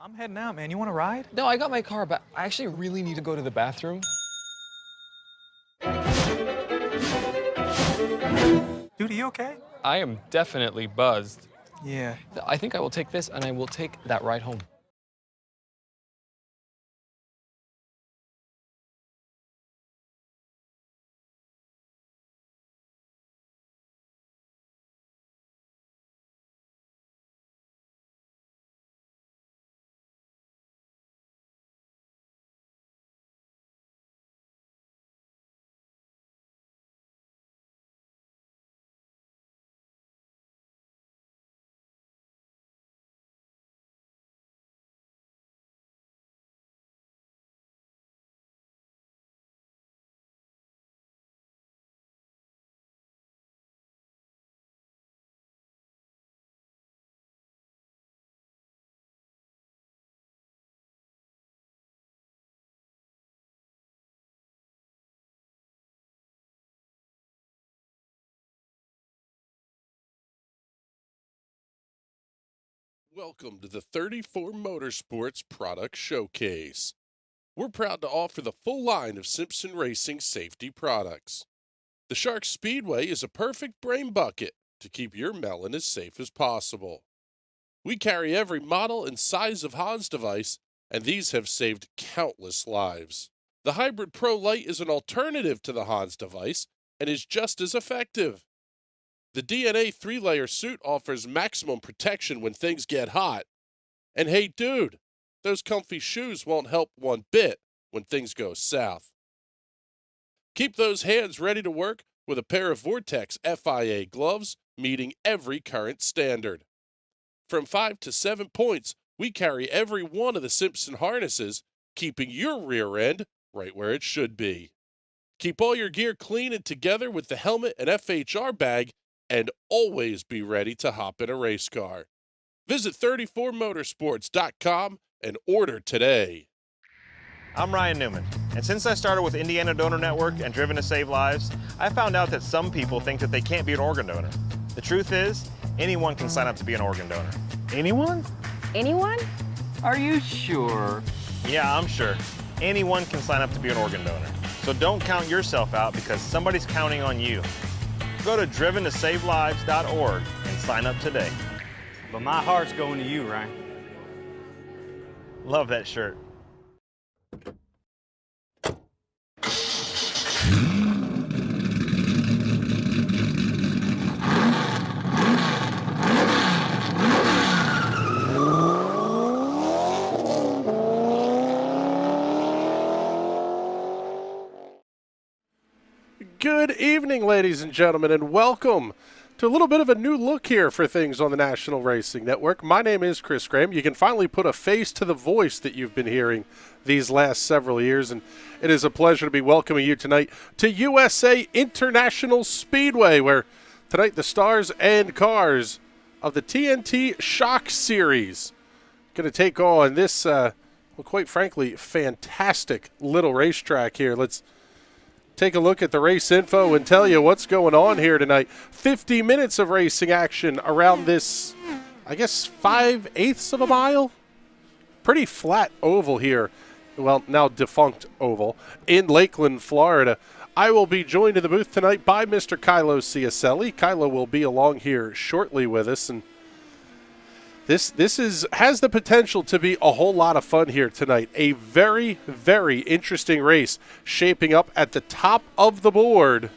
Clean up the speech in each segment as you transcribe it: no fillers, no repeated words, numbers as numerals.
I'm heading out, man. You want to ride? No, I got my car, but I actually really need to go to the bathroom. Dude, are you okay? I am definitely buzzed. Yeah. I think I will take this and I will take that ride home. Welcome to the 34 Motorsports Product Showcase. We're proud to offer the full line of Simpson Racing safety products. The Shark Speedway is a perfect brain bucket to keep your melon as safe as possible. We carry every model and size of Hans device, and these have saved countless lives. The Hybrid Pro Lite is an alternative to the Hans device and is just as effective. The DNA 3-layer suit offers maximum protection when things get hot. And hey dude, those comfy shoes won't help one bit when things go south. Keep those hands ready to work with a pair of Vortex FIA gloves meeting every current standard. From 5 to 7 points, we carry every one of the Simpson harnesses, keeping your rear end right where it should be. Keep all your gear clean and together with the helmet and FHR bag, and always be ready to hop in a race car. Visit 34motorsports.com and order today. I'm Ryan Newman, and since I started with Indiana Donor Network and Driven to Save Lives, I found out that some people think that they can't be an organ donor. The truth is, anyone can sign up to be an organ donor. Anyone? Anyone? Are you sure? Yeah, I'm sure. Anyone can sign up to be an organ donor. So don't count yourself out because somebody's counting on you. Go to driventosavelives.org and sign up today. But my heart's going to you, Ryan. Love that shirt. Good evening, ladies and gentlemen, and welcome to a little bit of a new look here for things on the National Racing Network. My name is Chris Graham. You can finally put a face to the voice that you've been hearing these last several years, and it is a pleasure to be welcoming you tonight to USA International Speedway, where tonight the stars and cars of the TNT Shock Series going to take on this, well, quite frankly, fantastic little racetrack here. Let's take a look at the race info and tell you what's going on here tonight. 50 minutes of racing action around this, I guess, 5/8 of a mile. Pretty flat oval here. Well, now defunct oval in Lakeland, Florida. I will be joined in the booth tonight by Mr. Kylo Ciacelli. Kylo will be along here shortly with us, and This has the potential to be a whole lot of fun here tonight. A very, very interesting race shaping up at the top of the board.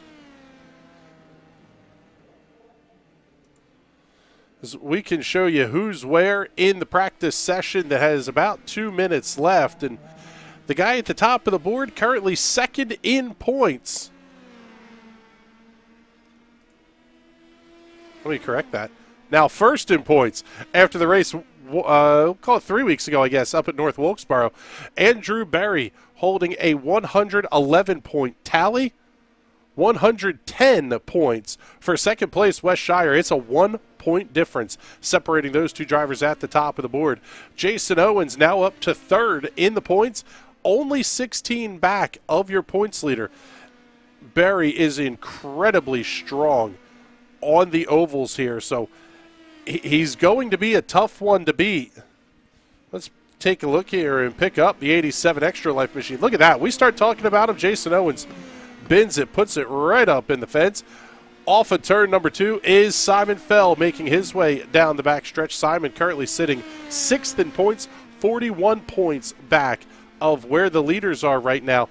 As we can show you who's where in the practice session that has about 2 minutes left. And the guy at the top of the board currently second in points. Let me correct that. Now first in points after the race, we'll call it 3 weeks ago, I guess, up at North Wilkesboro. Andrew Berry holding a 111-point tally, 110 points for second place Wes Shire. It's a 1-point difference separating those two drivers at the top of the board. Jason Owens now up to third in the points, only 16 back of your points leader. Berry is incredibly strong on the ovals here, so he's going to be a tough one to beat. Let's take a look here and pick up the 87 Extra Life machine. Look at that. We start talking about him. Jason Owens bins it, puts it right up in the fence. Off of turn number 2 is Simon Fell making his way down the back stretch. Simon currently sitting 6th in points, 41 points back of where the leaders are right now.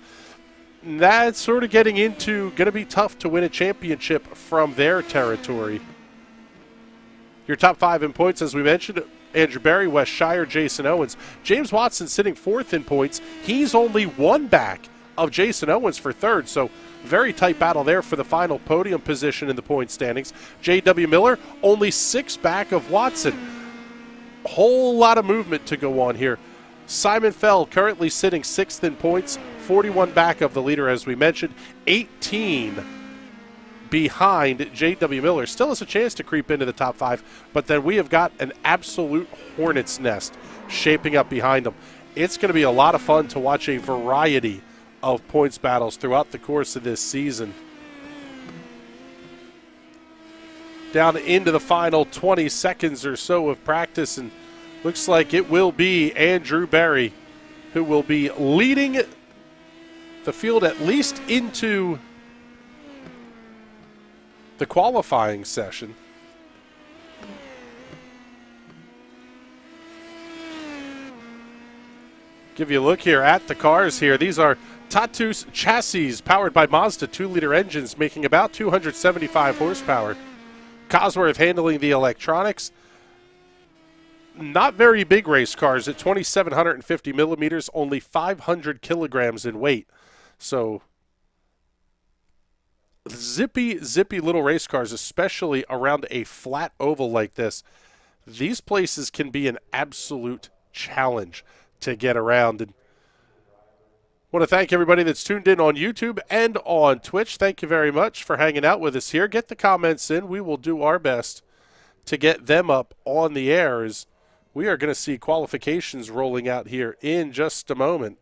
That's sort of getting into going to be tough to win a championship from their territory. Your top 5 in points, as we mentioned, Andrew Berry, Wes Shire, Jason Owens. James Watson sitting 4th in points. He's only 1 back of Jason Owens for 3rd, so very tight battle there for the final podium position in the point standings. J.W. Miller only 6 back of Watson. Whole lot of movement to go on here. Simon Fell currently sitting 6th in points, 41 back of the leader, as we mentioned, 18 behind J.W. Miller. Still has a chance to creep into the top 5, but then we have got an absolute hornet's nest shaping up behind them. It's going to be a lot of fun to watch a variety of points battles throughout the course of this season. Down into the final 20 seconds or so of practice, and looks like it will be Andrew Berry who will be leading the field at least into the qualifying session. Give you a look here at the cars here. These are Tatus chassis powered by Mazda 2-liter engines making about 275 horsepower. Cosworth handling the electronics. Not very big race cars at 2,750 millimeters, only 500 kilograms in weight. So zippy little race cars, especially around a flat oval like this. These places can be an absolute challenge to get around. And want to thank everybody that's tuned in on YouTube and on Twitch. Thank you very much for hanging out with us here. Get the comments in. We will do our best to get them up on the air, as we are going to see qualifications rolling out here in just a moment.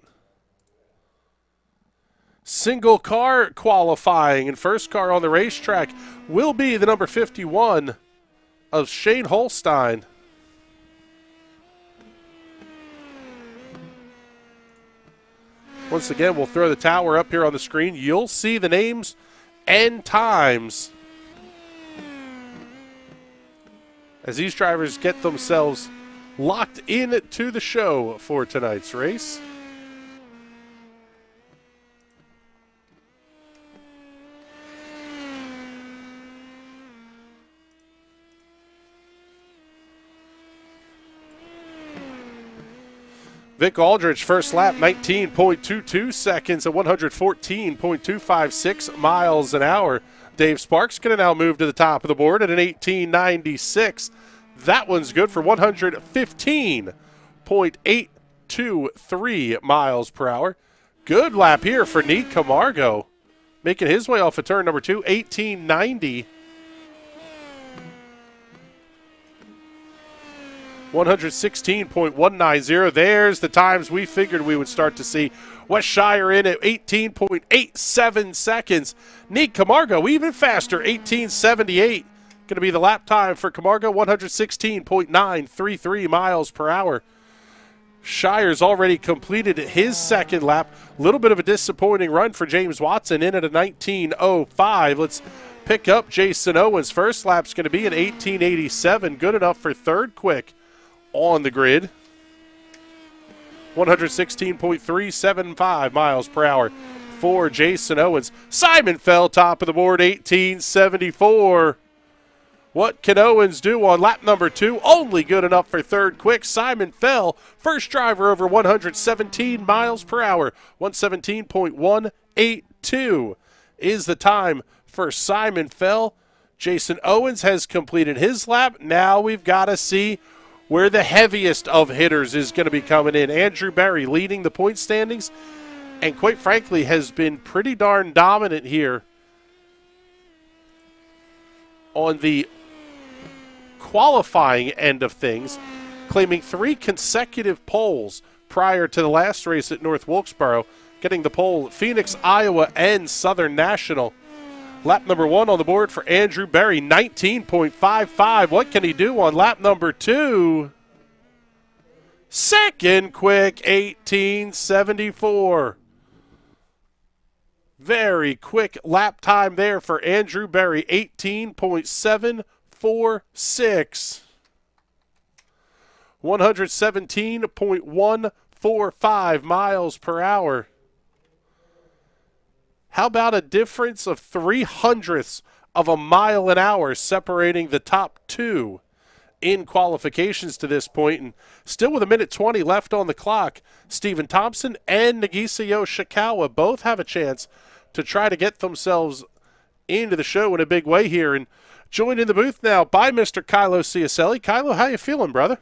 Single car qualifying, and first car on the racetrack will be the number 51 of Shane Holstein. Once again, we'll throw the tower up here on the screen. You'll see the names and times as these drivers get themselves locked in to the show for tonight's race. Vic Aldridge, first lap, 19.22 seconds at 114.256 miles an hour. Dave Sparks going to now move to the top of the board at an 18.96. That one's good for 115.823 miles per hour. Good lap here for Nick Camargo, making his way off of turn number 2, 18.90. 116.190. There's the times we figured we would start to see. Wes Shire in at 18.87 seconds. Nick Camargo even faster, 18.78. Going to be the lap time for Camargo, 116.933 miles per hour. Shire's already completed his second lap. A little bit of a disappointing run for James Watson in at a 19.05. Let's pick up Jason Owens. First lap's going to be an 18.87. Good enough for third quick on the grid. 116.375 miles per hour for Jason Owens. Simon Fell top of the board, 18.74. What can Owens do on lap number 2? Only good enough for third quick. Simon Fell, first driver over 117 miles per hour. 117.182 is the time for Simon Fell. Jason Owens has completed his lap. Now we've got to see where the heaviest of hitters is going to be coming in. Andrew Berry leading the point standings, and quite frankly has been pretty darn dominant here on the qualifying end of things, claiming 3 consecutive poles prior to the last race at North Wilkesboro, getting the pole at Phoenix, Iowa, and Southern National. Lap number 1 on the board for Andrew Berry, 19.55. What can he do on lap number 2? Second quick, 18.74. Very quick lap time there for Andrew Berry, 18.746. 117.145 miles per hour. How about a difference of 0.03 of a mile an hour separating the top two in qualifications to this point? And still with 1:20 left on the clock, Stephen Thompson and Nagisa Yoshikawa both have a chance to try to get themselves into the show in a big way here. And joined in the booth now by Mr. Kylo Ciacelli. Kylo, how you feeling, brother?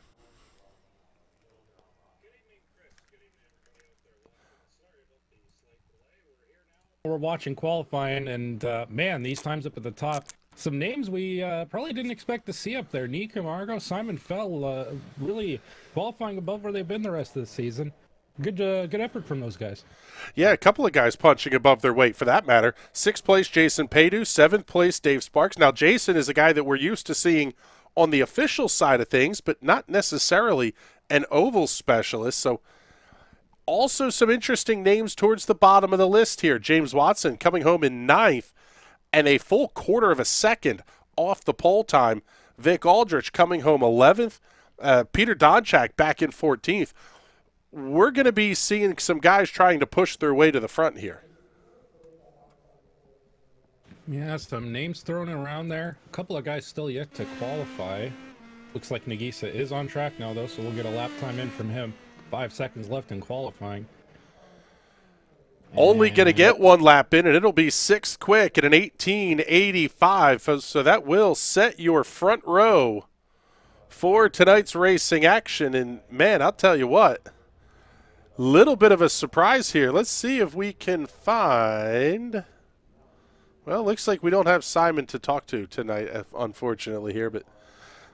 We're watching qualifying, and man, these times up at the top, some names we probably didn't expect to see up there. Nick Camargo, Simon Fell, really qualifying above where they've been the rest of the season. Good effort from those guys. Yeah, a couple of guys punching above their weight for that matter. 6th place, Jason Paydu. 7th place, Dave Sparks. Now, Jason is a guy that we're used to seeing on the official side of things, but not necessarily an oval specialist. So also some interesting names towards the bottom of the list here. James Watson coming home in 9th and a full quarter of a second off the pole time. Vic Aldridge coming home 11th. Peter Donchak back in 14th. We're going to be seeing some guys trying to push their way to the front here. Yeah, some names thrown around there. A couple of guys still yet to qualify. Looks like Nagisa is on track now, though, so we'll get a lap time in from him. 5 seconds left in qualifying. Only going to get one lap in, and it'll be 6th quick at an 18.85. So that will set your front row for tonight's racing action. And, man, I'll tell you what, little bit of a surprise here. Let's see if we can find – well, looks like we don't have Simon to talk to tonight, unfortunately, here. But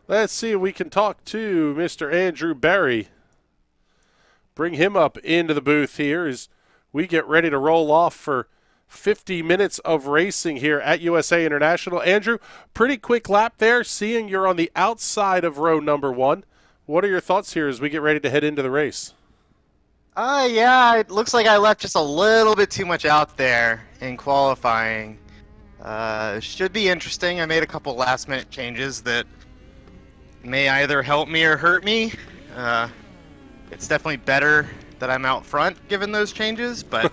let's see if we can talk to Mr. Andrew Berry. Bring him up into the booth here as we get ready to roll off for 50 minutes of racing here at USA International. Andrew, pretty quick lap there, seeing you're on the outside of row number 1. What are your thoughts here as we get ready to head into the race? Yeah, it looks like I left just a little bit too much out there in qualifying. Should be interesting. I made a couple last-minute changes that may either help me or hurt me. It's definitely better that I'm out front given those changes, but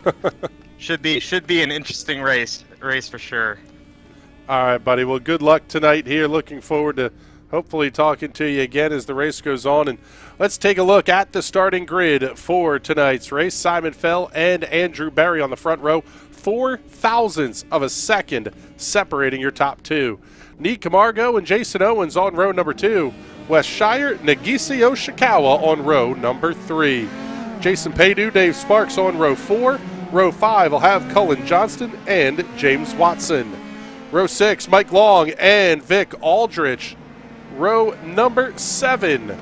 should be an interesting race for sure. All right, buddy. Well, good luck tonight here. Looking forward to hopefully talking to you again as the race goes on. And let's take a look at the starting grid for tonight's race. Simon Fell and Andrew Berry on the front row. 0.04 of a second separating your top two. Nick Camargo and Jason Owens on row number 2. Wes Shire, Nagisa Yoshikawa on row number 3. Jason Paydu, Dave Sparks on row 4. Row 5 will have Cullen Johnston and James Watson. Row 6, Mike Long and Vic Aldridge. Row number 7,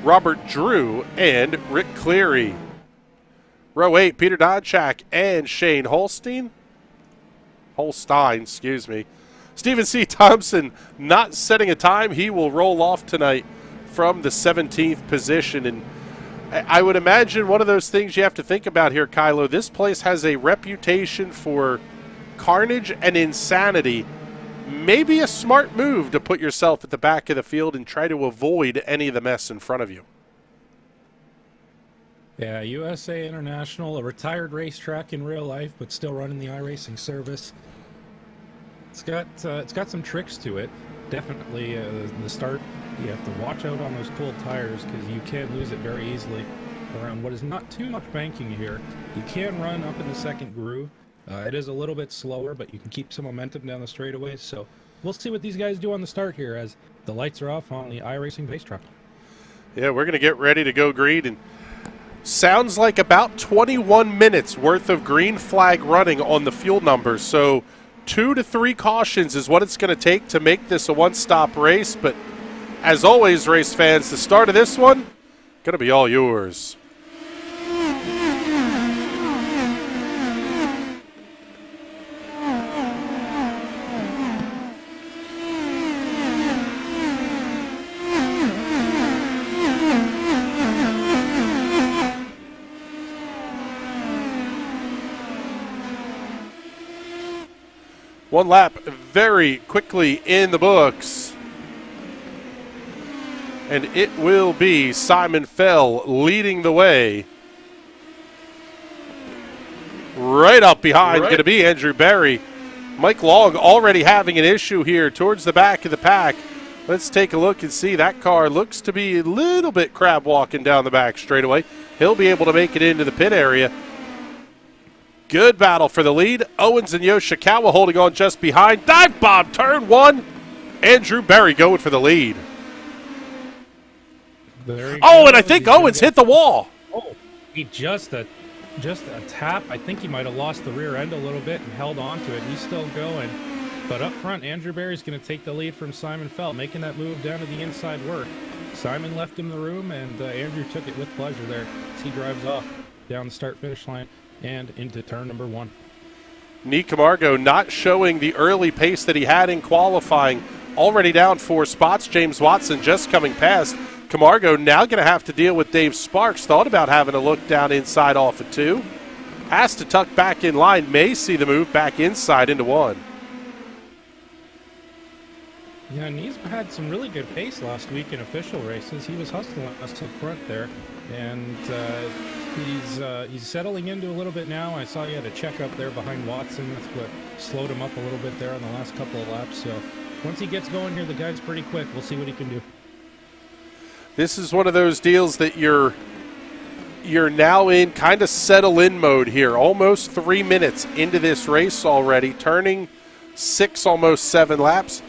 Robert Drew and Rick Cleary. Row 8, Peter Donchak and Shane Holstein. Stephen C. Thompson not setting a time. He will roll off tonight from the 17th position. And I would imagine one of those things you have to think about here, Kylo, this place has a reputation for carnage and insanity. Maybe a smart move to put yourself at the back of the field and try to avoid any of the mess in front of you. Yeah, USA International, a retired racetrack in real life, but still running the iRacing service. It's got some tricks to it. Definitely, the start, you have to watch out on those cold tires because you can lose it very easily around what is not too much banking here. You can run up in the second groove. It is a little bit slower, but you can keep some momentum down the straightaways. So we'll see what these guys do on the start here as the lights are off on the iRacing base truck. Yeah, we're going to get ready to go green. And sounds like about 21 minutes worth of green flag running on the fuel numbers. So 2 to 3 cautions is what it's going to take to make this a one-stop race. But as always, race fans, the start of this one, going to be all yours. 1 lap very quickly in the books. And it will be Simon Fell leading the way. Right up behind, going to be Andrew Berry. Mike Long already having an issue here towards the back of the pack. Let's take a look and see. That car looks to be a little bit crab walking down the back straightaway. He'll be able to make it into the pit area. Good battle for the lead. Owens and Yoshikawa holding on just behind. Dive bomb, turn 1. Andrew Berry going for the lead. Oh, and I think Owens hit the wall. Oh, he just a tap. I think he might have lost the rear end a little bit and held on to it. He's still going. But up front, Andrew Berry's going to take the lead from Simon Fell, making that move down to the inside work. Simon left him the room, and Andrew took it with pleasure there as he drives off down the start-finish line and into turn number 1. Nick Camargo not showing the early pace that he had in qualifying. Already down 4 spots. James Watson just coming past. Camargo now going to have to deal with Dave Sparks. Thought about having a look down inside off of 2. Has to tuck back in line. May see the move back inside into 1. Yeah, and he's had some really good pace last week in official races. He was hustling us to the front there, and he's settling into a little bit now. I saw he had a check up there behind Watson. That's what slowed him up a little bit there on the last couple of laps. So once he gets going here, the guy's pretty quick. We'll see what he can do. This is one of those deals that you're now in kind of settle-in mode here. Almost 3 minutes into this race already, turning 6, almost 7 laps.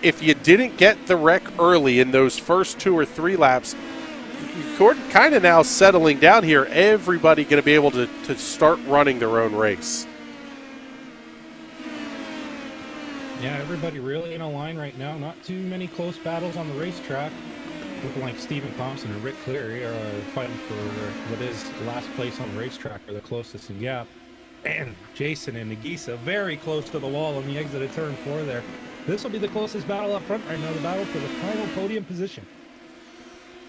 If you didn't get the wreck early in those first 2 or 3 laps, you're kind of now settling down here. Everybody going to be able to start running their own race. Yeah, everybody really in a line right now. Not too many close battles on the racetrack. Looking like Stephen Thompson and Rick Cleary are fighting for what is last place on the racetrack, or the closest in gap. And Jason and Nagisa very close to the wall on the exit of turn 4 there. This will be the closest battle up front right now, the battle for the final podium position.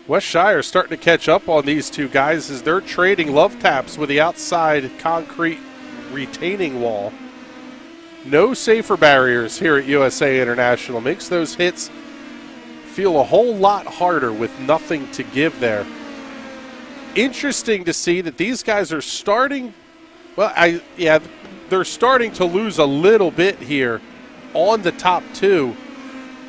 West Shire starting to catch up on these 2 guys as they're trading love taps with the outside concrete retaining wall. No safer barriers here at USA International. Makes those hits feel a whole lot harder with nothing to give there. Interesting to see that these guys are starting, they're starting to lose a little bit here on the top 2.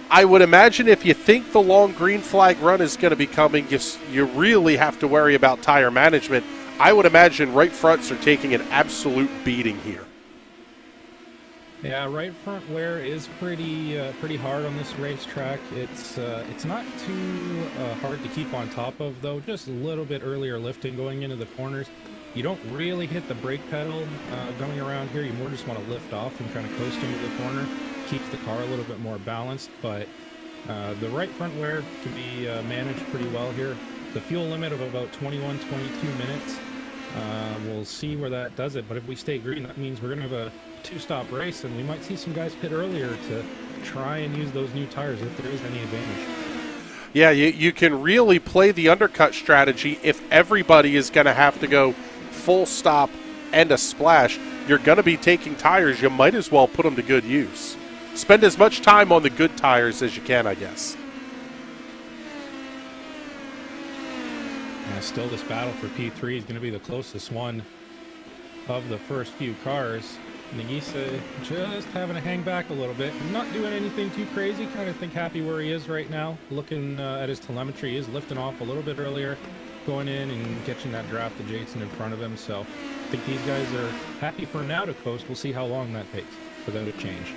I would imagine if you think the long green flag run is going to be coming, you really have to worry about tire management. I would imagine right fronts are taking an absolute beating here. Yeah, right front wear is pretty hard on this racetrack. It's not too hard to keep on top of, though. Just a little bit earlier lifting going into the corners. You don't really hit the brake pedal going around here. You more just want to lift off and kind of coast into the corner. Keeps the car a little bit more balanced, but the right front wear can be managed pretty well here. The fuel limit of about 21, 22 minutes. We'll see where that does it, but if we stay green, that means we're going to have a 2-stop race, and we might see some guys pit earlier to try and use those new tires if there is any advantage. Yeah, you can really play the undercut strategy if everybody is going to have to go full stop and a splash. You're going to be taking tires. You might as well put them to good use. Spend as much time on the good tires as you can, I guess. Yeah, still this battle for P3 is going to be the closest one of the first few cars. Nagisa just having to hang back a little bit. He's not doing anything too crazy. Kind of think happy where he is right now. Looking at his telemetry, he is lifting off a little bit earlier, going in and catching that draft to Jason in front of him. So I think these guys are happy for now to coast. We'll see how long that takes for them to change.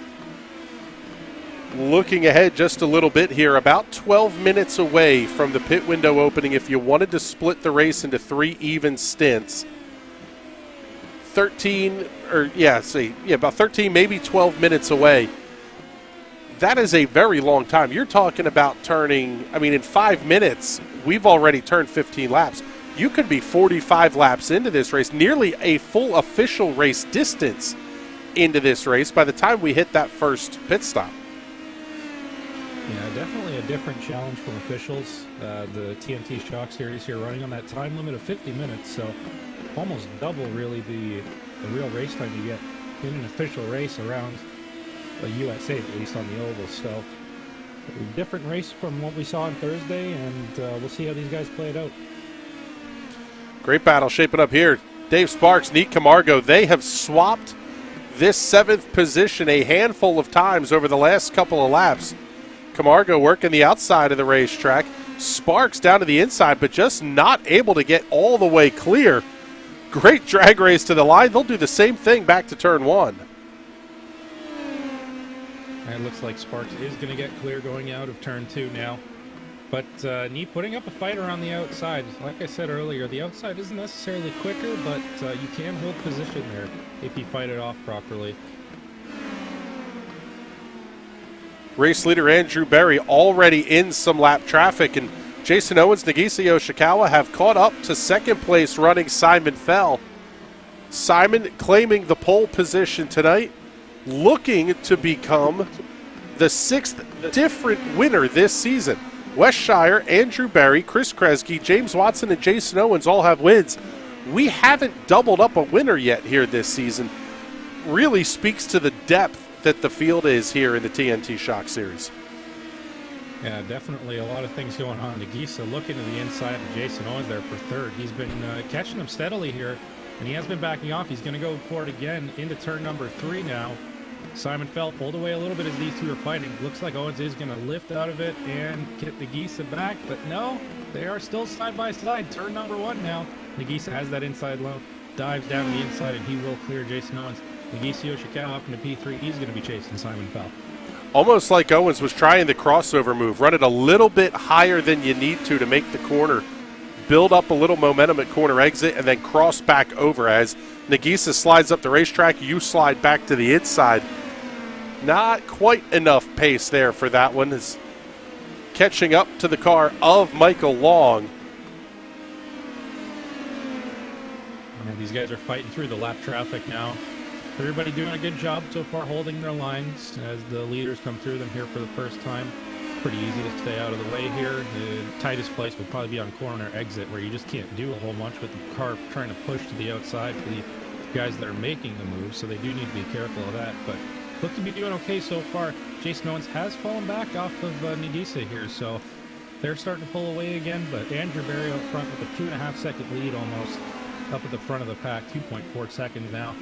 Looking ahead just a little bit here, about 12 minutes away from the pit window opening. If you wanted to split the race into 3 even stints, about 13, maybe 12 minutes away. That is a very long time. You're talking about turning, in 5 minutes, we've already turned 15 laps. You could be 45 laps into this race, nearly a full official race distance into this race by the time we hit that first pit stop. Yeah, definitely a different challenge from officials. The TNT Shock series here running on that time limit of 50 minutes, so almost double really the real race time you get in an official race around USA, at least on the oval. So a different race from what we saw on Thursday, and we'll see how these guys play it out. Great battle shaping up here. Dave Sparks, Nick Camargo, they have swapped this 7th position a handful of times over the last couple of laps. Camargo working the outside of the racetrack. Sparks down to the inside, but just not able to get all the way clear. Great drag race to the line. They'll do the same thing back to turn 1. And it looks like Sparks is going to get clear going out of turn 2 now. But Neat putting up a fight around the outside. Like I said earlier, the outside isn't necessarily quicker, but you can hold position there if you fight it off properly. Race leader Andrew Berry already in some lap traffic, and Jason Owens, Nagisa Yoshikawa have caught up to 2nd place running Simon Fell. Simon claiming the pole position tonight, looking to become the 6th different winner this season. Wes Shire, Andrew Berry, Chris Kresge, James Watson, and Jason Owens all have wins. We haven't doubled up a winner yet here this season. Really speaks to the depth that the field is here in the TNT Shock Series. Yeah, definitely a lot of things going on. Nagisa looking to the inside of Jason Owens there for 3rd. He's been catching him steadily here, and he has been backing off. He's going to go for it again into turn number 3 now. Simon Fell pulled away a little bit as these two are fighting. Looks like Owens is going to lift out of it and get Nagisa back, but no, they are still side by side. Turn number 1 now. Nagisa has that inside low, dives down to the inside, and he will clear Jason Owens. Nagisa Yoshikawa up into P3. He's going to be chasing Simon Fell. Almost like Owens was trying the crossover move. Run it a little bit higher than you need to make the corner. Build up a little momentum at corner exit and then cross back over. As Nagisa slides up the racetrack, you slide back to the inside. Not quite enough pace there for that one. Is catching up to the car of Michael Long. And these guys are fighting through the lap traffic now. Everybody doing a good job so far holding their lines as the leaders come through them here for the first time. Pretty easy to stay out of the way here. The tightest place would probably be on corner exit, where you just can't do a whole bunch with the car trying to push to the outside for the guys that are making the move, so they do need to be careful of that. But look to be doing okay so far. Jason Owens has fallen back off of Nagisa here, so they're starting to pull away again. But Andrew Berry up front with a 2.5 second lead almost, up at the front of the pack, 2.4 seconds now.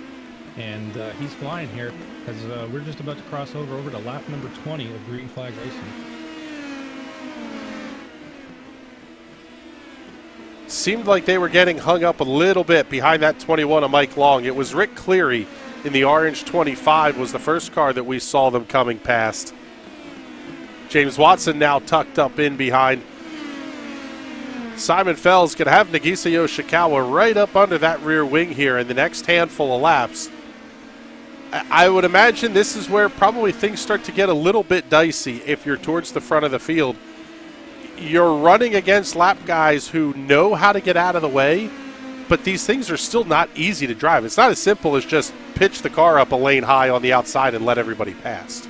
And he's flying here as we're just about to cross over to lap number 20 of Green Flag Racing. Seemed like they were getting hung up a little bit behind that 21 of Mike Long. It was Rick Cleary in the orange 25 was the first car that we saw them coming past. James Watson now tucked up in behind. Simon Fell's going to have Nagisa Yoshikawa right up under that rear wing here in the next handful of laps. I would imagine this is where probably things start to get a little bit dicey if you're towards the front of the field. You're running against lap guys who know how to get out of the way, but these things are still not easy to drive. It's not as simple as just pitch the car up a lane high on the outside and let everybody pass.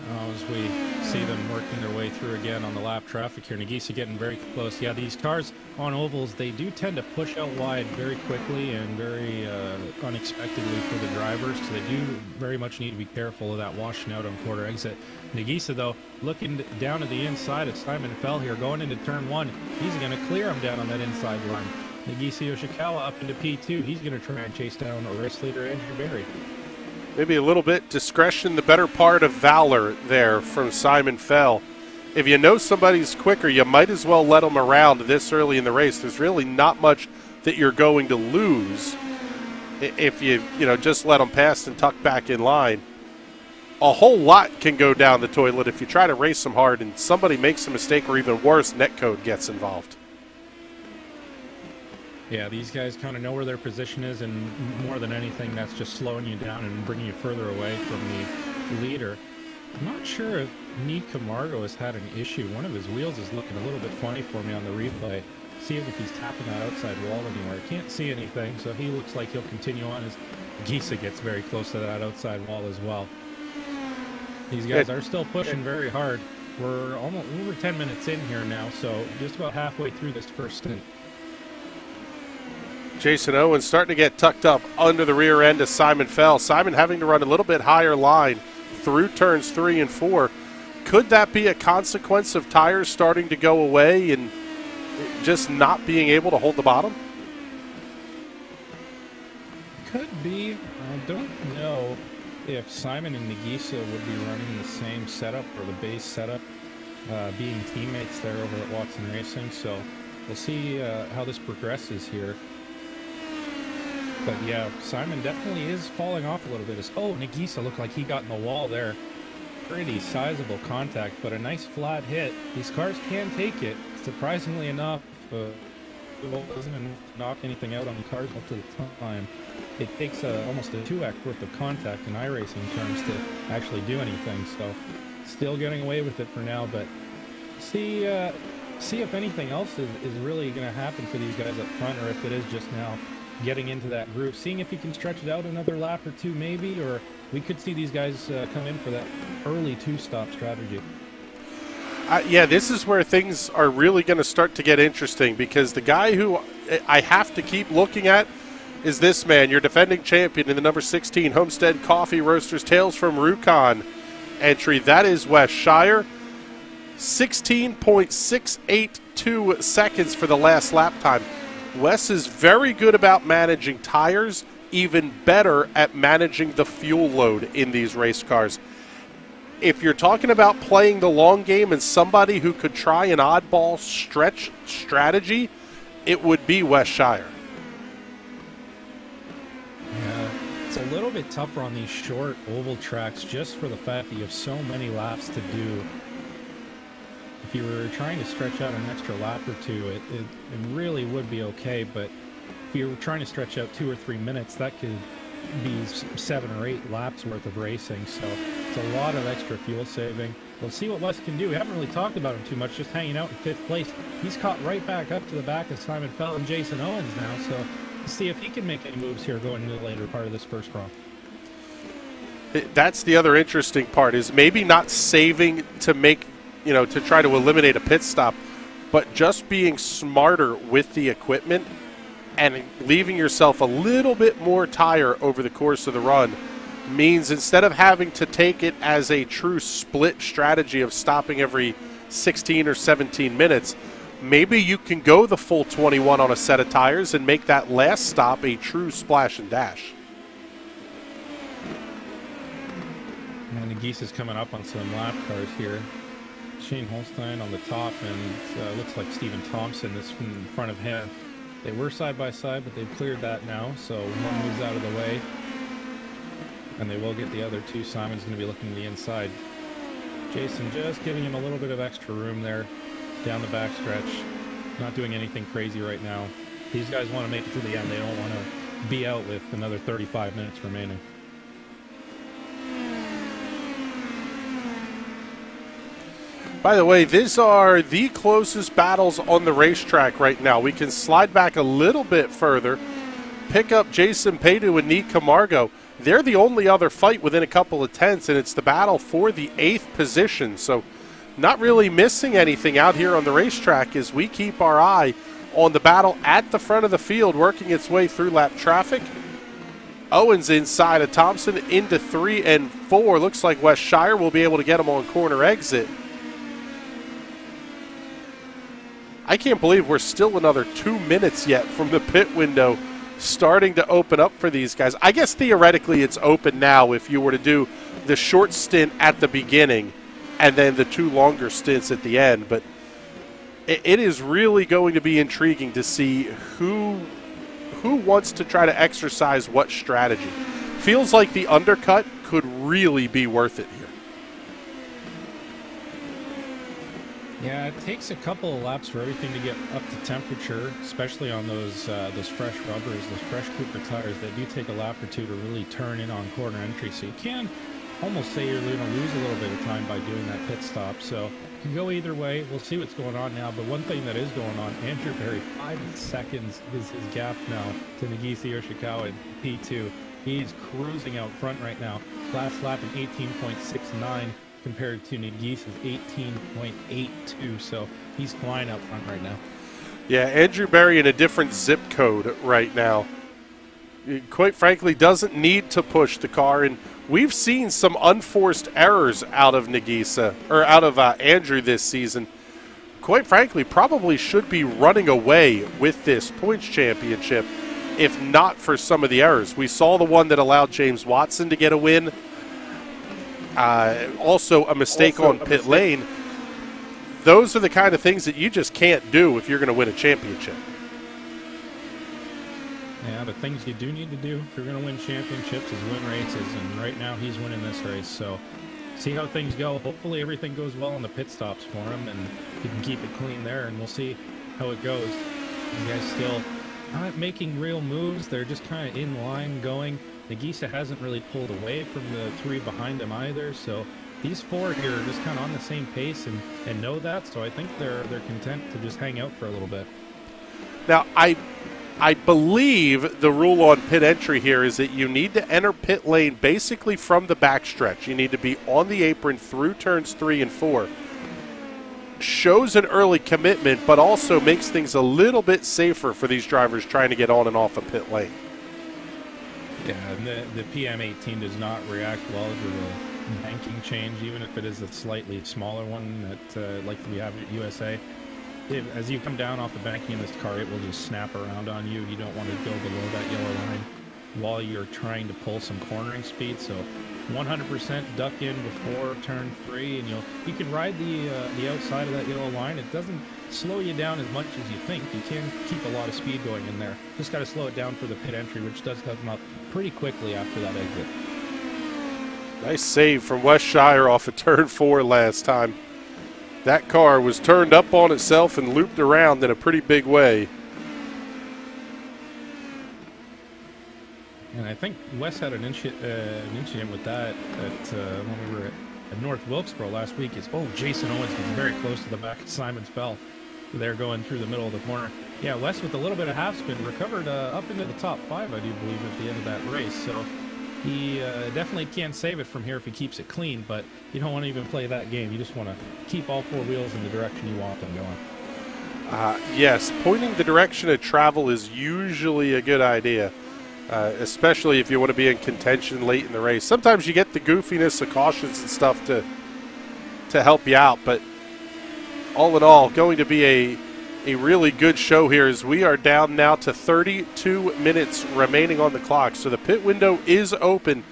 As we see them working their way through again on the lap traffic here. Nagisa getting very close. Yeah, these cars on ovals, they do tend to push out wide very quickly and very unexpectedly for the drivers, so they do very much need to be careful of that washing out on quarter exit. Nagisa, though, looking down to the inside of Simon Fell here, going into turn 1. He's going to clear him down on that inside line. Nagisa Yoshikawa up into P2. He's going to try and chase down a race leader, Andrew Berry. Maybe a little bit discretion, the better part of valor there from Simon Fell. If you know somebody's quicker, you might as well let them around this early in the race. There's really not much that you're going to lose if you just let them pass and tuck back in line. A whole lot can go down the toilet if you try to race them hard and somebody makes a mistake, or even worse, netcode gets involved. Yeah, these guys kind of know where their position is, and more than anything, that's just slowing you down and bringing you further away from the leader. I'm not sure if Nick Camargo has had an issue. One of his wheels is looking a little bit funny for me on the replay. See if he's tapping that outside wall anywhere. Can't see anything, so he looks like he'll continue on as Gisa gets very close to that outside wall as well. These guys are still pushing very hard. We're almost over 10 minutes in here now, so just about halfway through this first stint. Jason Owens starting to get tucked up under the rear end of Simon Fell. Simon having to run a little bit higher line through turns 3 and 4. Could that be a consequence of tires starting to go away and just not being able to hold the bottom? Could be. I don't know if Simon and Nagisa would be running the same setup or the base setup, being teammates there over at Watson Racing. So we'll see how this progresses here. But yeah, Simon definitely is falling off a little bit. Oh, Nagisa looked like he got in the wall there. Pretty sizable contact, but a nice flat hit. These cars can take it, surprisingly enough. It wasn't enough to knock anything out on the cars up to the time. It takes almost a 2x worth of contact in iRacing terms to actually do anything. So still getting away with it for now, but see if anything else is really going to happen for these guys up front, or if it is just now getting into that groove, seeing if he can stretch it out another lap or two maybe, or we could see these guys come in for that early two-stop strategy. Yeah, this is where things are really going to start to get interesting, because the guy who I have to keep looking at is this man, your defending champion in the number 16 Homestead Coffee Roasters Tales from Rjukan entry. That is Wes Shire. 16.682 seconds for the last lap time. Wes is very good about managing tires, even better at managing the fuel load in these race cars. If you're talking about playing the long game and somebody who could try an oddball stretch strategy, it would be Wes Shire. Yeah, it's a little bit tougher on these short oval tracks just for the fact that you have so many laps to do. If you were trying to stretch out an extra lap or two, it really would be okay, but if you were trying to stretch out 2 or 3 minutes, that could be 7 or 8 laps worth of racing, so it's a lot of extra fuel saving. We'll see what Wes can do. We haven't really talked about him too much, just hanging out in 5th place. He's caught right back up to the back of Simon Fell and Jason Owens now, so we'll see if he can make any moves here going into the later part of this first round. That's the other interesting part, is maybe not saving to make, to try to eliminate a pit stop, but just being smarter with the equipment and leaving yourself a little bit more tire over the course of the run means instead of having to take it as a true split strategy of stopping every 16 or 17 minutes, maybe you can go the full 21 on a set of tires and make that last stop a true splash and dash. And Nagisa's coming up on some lap cars here. Shane Holstein on the top, and looks like Stephen Thompson is in front of him. They were side by side, but they've cleared that now, so one moves out of the way. And they will get the other two. Simon's going to be looking to the inside. Jason just giving him a little bit of extra room there down the backstretch. Not doing anything crazy right now. These guys want to make it to the end. They don't want to be out with another 35 minutes remaining. By the way, these are the closest battles on the racetrack right now. We can slide back a little bit further, pick up Jason Paydu and Nick Camargo. They're the only other fight within a couple of tenths, and it's the battle for the 8th position. So not really missing anything out here on the racetrack as we keep our eye on the battle at the front of the field, working its way through lap traffic. Owens inside of Thompson into 3 and 4. Looks like Wes Shire will be able to get him on corner exit. I can't believe we're still another 2 minutes yet from the pit window starting to open up for these guys. I guess theoretically it's open now if you were to do the short stint at the beginning and then the 2 longer stints at the end. But it is really going to be intriguing to see who wants to try to exercise what strategy. Feels like the undercut could really be worth it here. Yeah, it takes a couple of laps for everything to get up to temperature, especially on those fresh rubbers, those fresh Cooper tires. They do take a lap or two to really turn in on corner entry, so you can almost say you're going to lose a little bit of time by doing that pit stop. So it can go either way. We'll see what's going on now, but one thing that is going on, Andrew Berry, 5 seconds is his gap now to Nagisa Yoshikawa in P2. He's cruising out front right now. Last lap in 18.69. compared to Nagisa's 18.82, so he's flying out front right now. Yeah, Andrew Berry in a different zip code right now. He, quite frankly, doesn't need to push the car, and we've seen some unforced errors out of Nagisa, or out of Andrew this season. Quite frankly, probably should be running away with this points championship if not for some of the errors. We saw the one that allowed James Watson to get a win. Also a mistake on pit lane. Those are the kind of things that you just can't do if you're going to win a championship. Yeah, but things you do need to do if you're going to win championships is win races, and right now he's winning this race. So see how things go. Hopefully everything goes well in the pit stops for him, and he can keep it clean there, and we'll see how it goes. You guys still not making real moves. They're just kind of in line going. Nagisa hasn't really pulled away from the three behind him either, so these four here are just kind of on the same pace and know that, so I think they're content to just hang out for a little bit. Now, I believe the rule on pit entry here is that you need to enter pit lane basically from the backstretch. You need to be on the apron through turns 3 and 4. Shows an early commitment, but also makes things a little bit safer for these drivers trying to get on and off a pit lane. Yeah, and the PM18 does not react well to the banking change, even if it is a slightly smaller one that like we have at USA. As you come down off the banking in this car, it will just snap around on you. You don't want to go below that yellow line while you're trying to pull some cornering speed. So 100% duck in before turn 3, and you can ride the outside of that yellow line. It doesn't slow you down as much as you think. You can keep a lot of speed going in there. Just got to slow it down for the pit entry, which does come up pretty quickly after that exit. Nice save from West Shire off of turn 4 last time. That car was turned up on itself and looped around in a pretty big way. And I think Wes had an incident with that when we were at North Wilkesboro last week. Jason Owens gets very close to the back of Simon Fell. They're going through the middle of the corner. Yeah, Wes with a little bit of half spin recovered up into the top 5, I do believe, at the end of that race. So he definitely can save it from here if he keeps it clean, but you don't want to even play that game. You just want to keep all 4 wheels in the direction you want them going. Yes, pointing the direction of travel is usually a good idea, especially if you want to be in contention late in the race. Sometimes you get the goofiness of cautions and stuff to help you out, but all in all, going to be a really good show here as we are down now to 32 minutes remaining on the clock. So the pit window is open.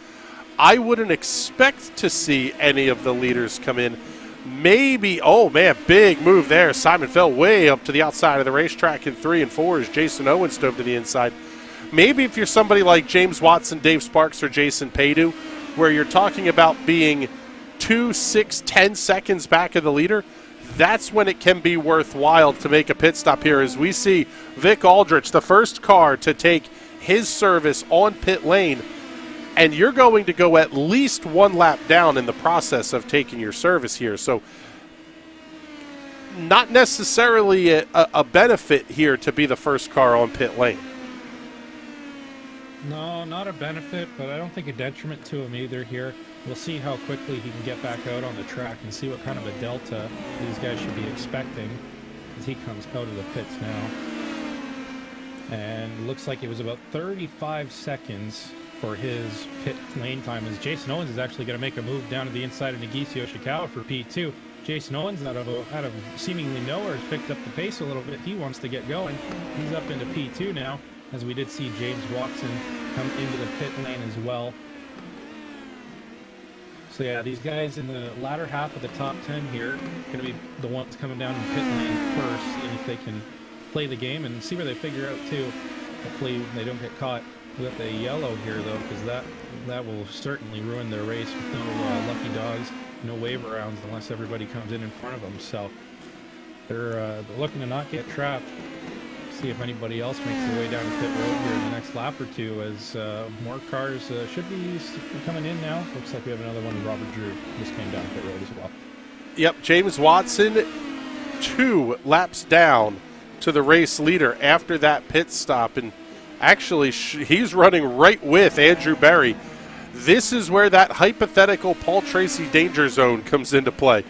I wouldn't expect to see any of the leaders come in. Maybe, oh man, big move there. Simon Fell way up to the outside of the racetrack in 3 and 4 as Jason Owens dove to the inside. Maybe if you're somebody like James Watson, Dave Sparks, or Jason Paydu, where you're talking about being 2, 6, 10 seconds back of the leader, that's when it can be worthwhile to make a pit stop here as we see Vic Aldridge, the first car to take his service on pit lane, and you're going to go at least 1 lap down in the process of taking your service here. So not necessarily a benefit here to be the first car on pit lane. No, not a benefit, but I don't think a detriment to him either here. We'll see how quickly he can get back out on the track and see what kind of a delta these guys should be expecting as he comes out of the pits now. And looks like it was about 35 seconds for his pit lane time as Jason Owens is actually going to make a move down to the inside of Nagisa Yoshikawa for P2. Jason Owens out of seemingly nowhere has picked up the pace a little bit. He wants to get going. He's up into P2 now, as we did see James Watson come into the pit lane as well. So yeah, these guys in the latter half of the top 10 here going to be the ones coming down in pit lane first, and if they can play the game and see where they figure out too. Hopefully they don't get caught with the yellow here though, because that will certainly ruin their race with no lucky dogs, no waiver rounds unless everybody comes in front of them. So they're looking to not get trapped. See if anybody else makes their way down to pit road here in the next lap or two, as more cars should be coming in now. Looks like we have another one. Robert Drew just came down pit road as well. Yep, James Watson 2 laps down to the race leader after that pit stop, and actually he's running right with Andrew Berry. This is where that hypothetical Paul Tracy danger zone comes into play.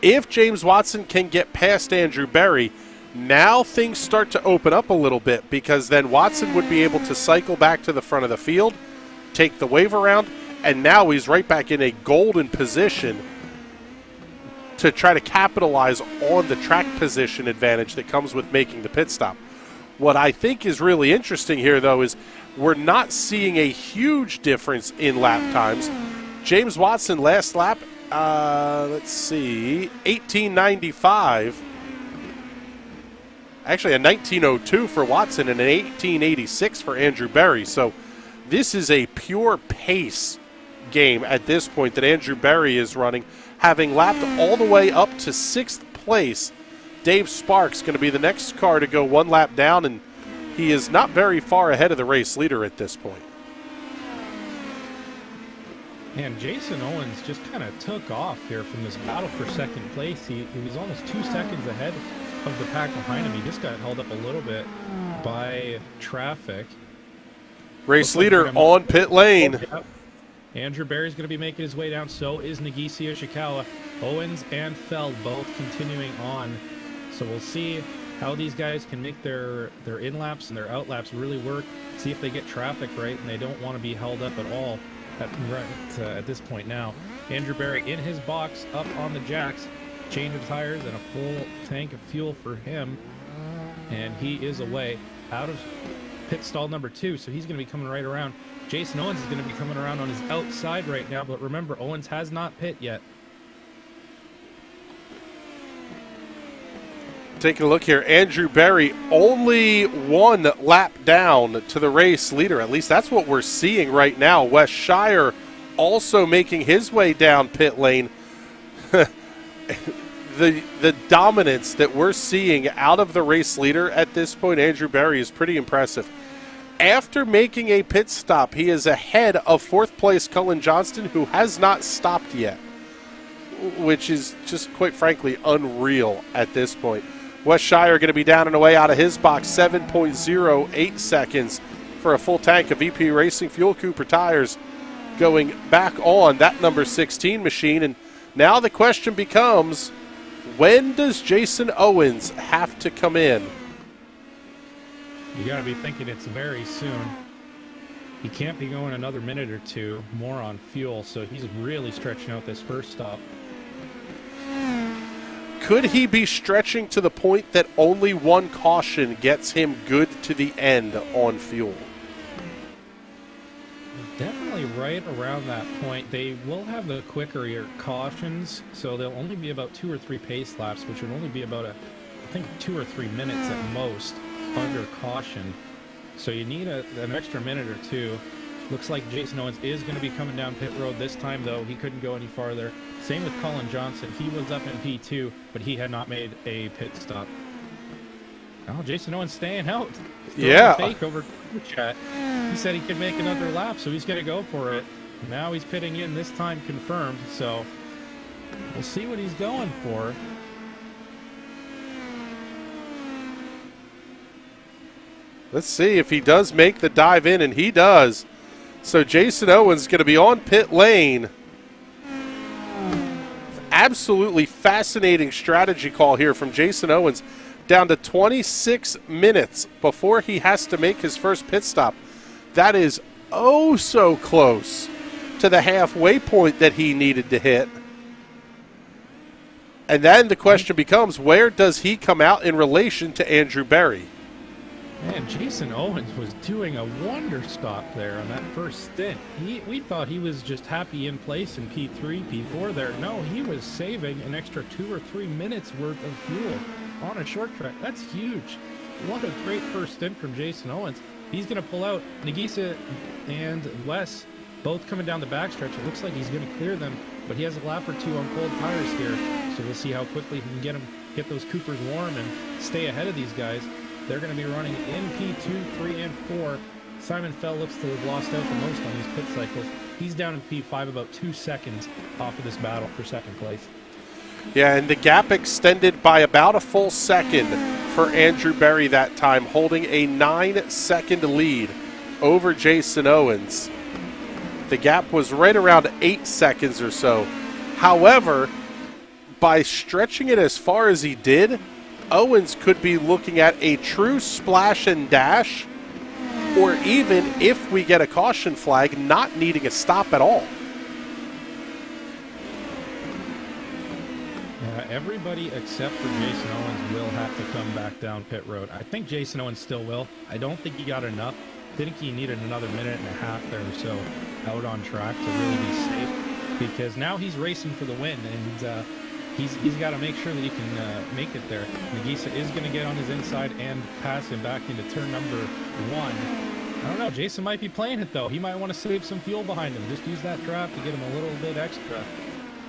If James Watson can get past Andrew Berry, Now things start to open up a little bit because then Watson would be able to cycle back to the front of the field, take the wave around, and now he's right back in a golden position to try to capitalize on the track position advantage that comes with making the pit stop. What I think is really interesting here, though, is we're not seeing a huge difference in lap times. James Watson last lap, let's see, 1895. Actually, a 1902 for Watson and an 1886 for Andrew Berry. So this is a pure pace game at this point that Andrew Berry is running, having lapped all the way up to 6th place. Dave Sparks going to be the next car to go one lap down, and he is not very far ahead of the race leader at this point. And Jason Owens just kind of took off here from this battle for second place. He was almost 2 seconds ahead of the pack behind him. He just got held up a little bit by traffic. Race leader on pit lane. Yep. Andrew Berry's going to be making his way down. So is Nagisa Yoshikawa. Owens and Feld both continuing on. So we'll see how these guys can make their in-laps and their out-laps really work. See if they get traffic right, and they don't want to be held up at all at this point now. Andrew Berry in his box, up on the jacks. Change of tires and a full tank of fuel for him. And he is away out of pit stall number 2, so he's going to be coming right around. Jason Owens is going to be coming around on his outside right now, but remember, Owens has not pit yet. Taking a look here, Andrew Berry only 1 lap down to the race leader. At least that's what we're seeing right now. Wes Shire also making his way down pit lane. The dominance that we're seeing out of the race leader at this point, Andrew Berry, is pretty impressive. After making a pit stop, he is ahead of 4th place Cullen Johnston, who has not stopped yet, which is just, quite frankly, unreal at this point. Wes Shire going to be down and away out of his box, 7.08 seconds for a full tank of VP Racing Fuel Cooper tires going back on that number 16 machine. And now the question becomes, when does Jason Owens have to come in? You got to be thinking it's very soon. He can't be going another minute or 2 more on fuel, so he's really stretching out this first stop. Could he be stretching to the point that only 1 caution gets him good to the end on fuel? Definitely right around that point. They will have the quicker cautions, so they'll only be about 2 or 3 pace laps, which would only be about, I think, 2 or 3 minutes at most under caution. So you need an extra minute or 2. Looks like Jason Owens is going to be coming down pit road this time, though. He couldn't go any farther. Same with Cullen Johnson. He was up in P2, but he had not made a pit stop. Oh, Jason Owens staying out. Yeah. Fake over chat. He said he could make another lap, so he's going to go for it. Now he's pitting in, this time confirmed. So we'll see what he's going for. Let's see if he does make the dive in, and he does. So Jason Owens is going to be on pit lane. Absolutely fascinating strategy call here from Jason Owens. Down to 26 minutes before he has to make his first pit stop. That is oh so close to the halfway point that he needed to hit. And then the question becomes, where does he come out in relation to Andrew Berry? Man, Jason Owens was doing a wonder stop there on that first stint. We thought he was just happy in place in P3, P4 there. No, he was saving an extra 2 or 3 minutes worth of fuel on a short track. That's huge. What a great first stint from Jason Owens. He's going to pull out. Nagisa and Wes both coming down the backstretch. It looks like he's going to clear them, but he has a lap or 2 on cold tires here. So we'll see how quickly he can get those Coopers warm and stay ahead of these guys. They're going to be running in P2, 3, and 4. Simon Fell looks to have lost out the most on these pit cycles. He's down in P5, about 2 seconds off of this battle for second place. Yeah, and the gap extended by about a full second for Andrew Berry that time, holding a 9-second lead over Jason Owens. The gap was right around 8 seconds or so. However, by stretching it as far as he did, Owens could be looking at a true splash and dash, or even if we get a caution flag, not needing a stop at all. Everybody except for Jason Owens will have to come back down pit road. I think Jason Owens still will. I don't think he got enough. I think he needed another minute and a half there or so out on track to really be safe, because now he's racing for the win, and he's got to make sure that he can make it there. Nagisa is going to get on his inside and pass him back into turn number 1. I don't know. Jason might be playing it, though. He might want to save some fuel behind him. Just use that draft to get him a little bit extra.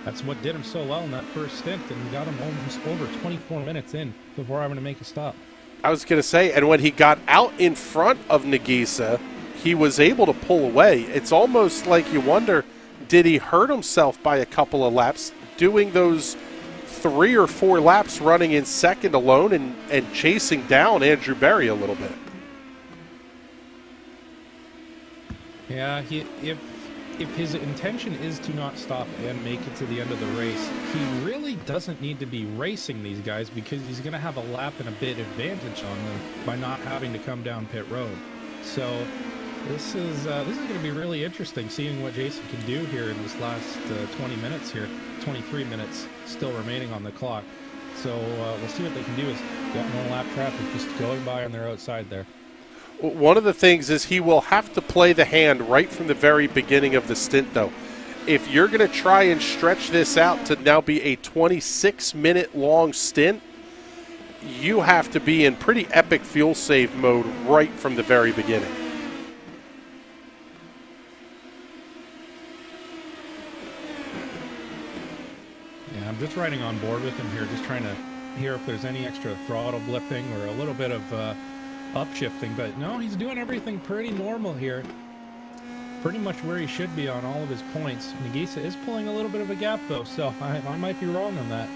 That's what did him so well in that first stint and got him almost over 24 minutes in before having to make a stop. I was going to say, and when he got out in front of Nagisa, he was able to pull away. It's almost like you wonder, did he hurt himself by a couple of laps doing those 3 or 4 laps running in second alone and chasing down Andrew Berry a little bit? Yeah, if his intention is to not stop and make it to the end of the race, he really doesn't need to be racing these guys, because he's going to have a lap and a bit advantage on them by not having to come down pit road. So this is going to be really interesting, seeing what Jason can do here in this last 20 minutes here, 23 minutes still remaining on the clock. So we'll see what they can do. Is got more lap traffic just going by on their outside there. One of the things is he will have to play the hand right from the very beginning of the stint, though. If you're going to try and stretch this out to now be a 26-minute long stint, you have to be in pretty epic fuel save mode right from the very beginning. Yeah, I'm just riding on board with him here, just trying to hear if there's any extra throttle blipping or a little bit of upshifting, but no, he's doing everything pretty normal here. Pretty much where he should be on all of his points. Nagisa is pulling a little bit of a gap, though, so I might be wrong on that.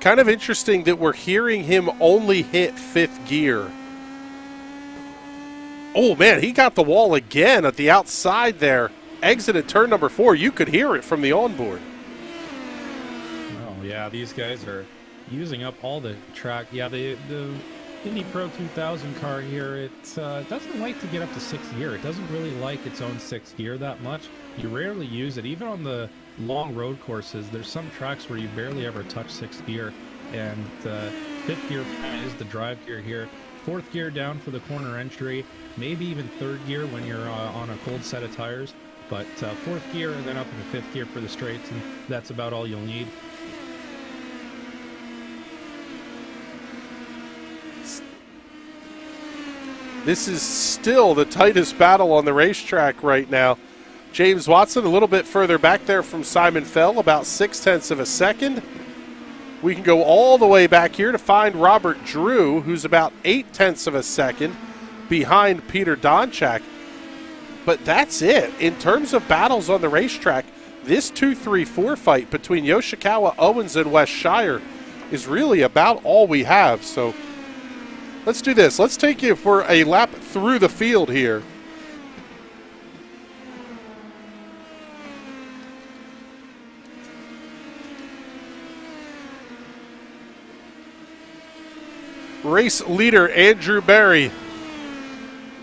Kind of interesting that we're hearing him only hit 5th gear. Oh, man, he got the wall again at the outside there. Exited turn number 4. You could hear it from the onboard. Oh, yeah, these guys are using up all the track. Yeah, the Indy Pro 2000 car here, it doesn't like to get up to 6th gear. It doesn't really like its own 6th gear that much. You rarely use it. Even on the long road courses, there's some tracks where you barely ever touch 6th gear, and 5th gear is the drive gear here. 4th gear down for the corner entry, maybe even 3rd gear when you're on a cold set of tires, but 4th gear and then up into 5th gear for the straights, and that's about all you'll need. This is still the tightest battle on the racetrack right now. James Watson a little bit further back there from Simon Fell, about 0.6 of a second. We can go all the way back here to find Robert Drew, who's about 0.8 of a second behind Peter Donchak. But that's it. In terms of battles on the racetrack, this 2-3-4 fight between Yoshikawa, Owens, and West Shire is really about all we have. So let's do this. Let's take you for a lap through the field here. Race leader Andrew Berry,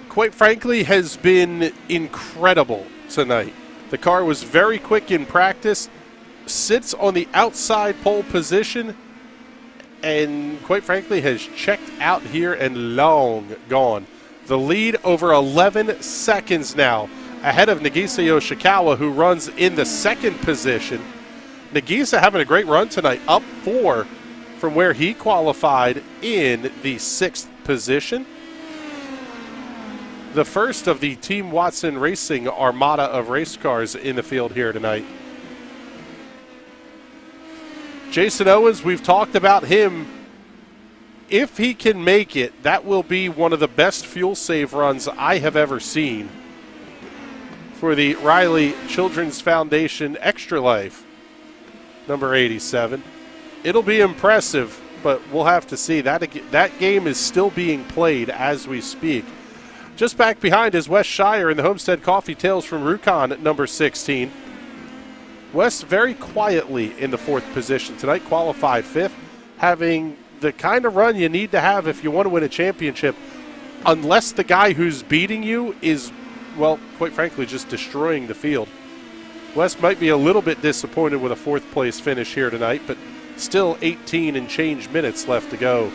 quite frankly, has been incredible tonight. The car was very quick in practice, sits on the outside pole position, and quite frankly has checked out here and long gone. The lead over 11 seconds now, ahead of Nagisa Yoshikawa, who runs in the 2nd position. Nagisa having a great run tonight, up 4 from where he qualified in the 6th position. the first of the Team Watson Racing armada of race cars in the field here tonight. Jason Owens, we've talked about him. If he can make it, that will be one of the best fuel save runs I have ever seen for the Riley Children's Foundation Extra Life, number 87. It'll be impressive, but we'll have to see. That game is still being played as we speak. Just back behind is Wes Shire in the Homestead Coffee Tales from Rukon at number 16. Wes very quietly in the 4th position tonight, qualified 5th, having the kind of run you need to have if you want to win a championship, unless the guy who's beating you is, well, quite frankly, just destroying the field. Wes might be a little bit disappointed with a 4th place finish here tonight, but still 18 and change minutes left to go.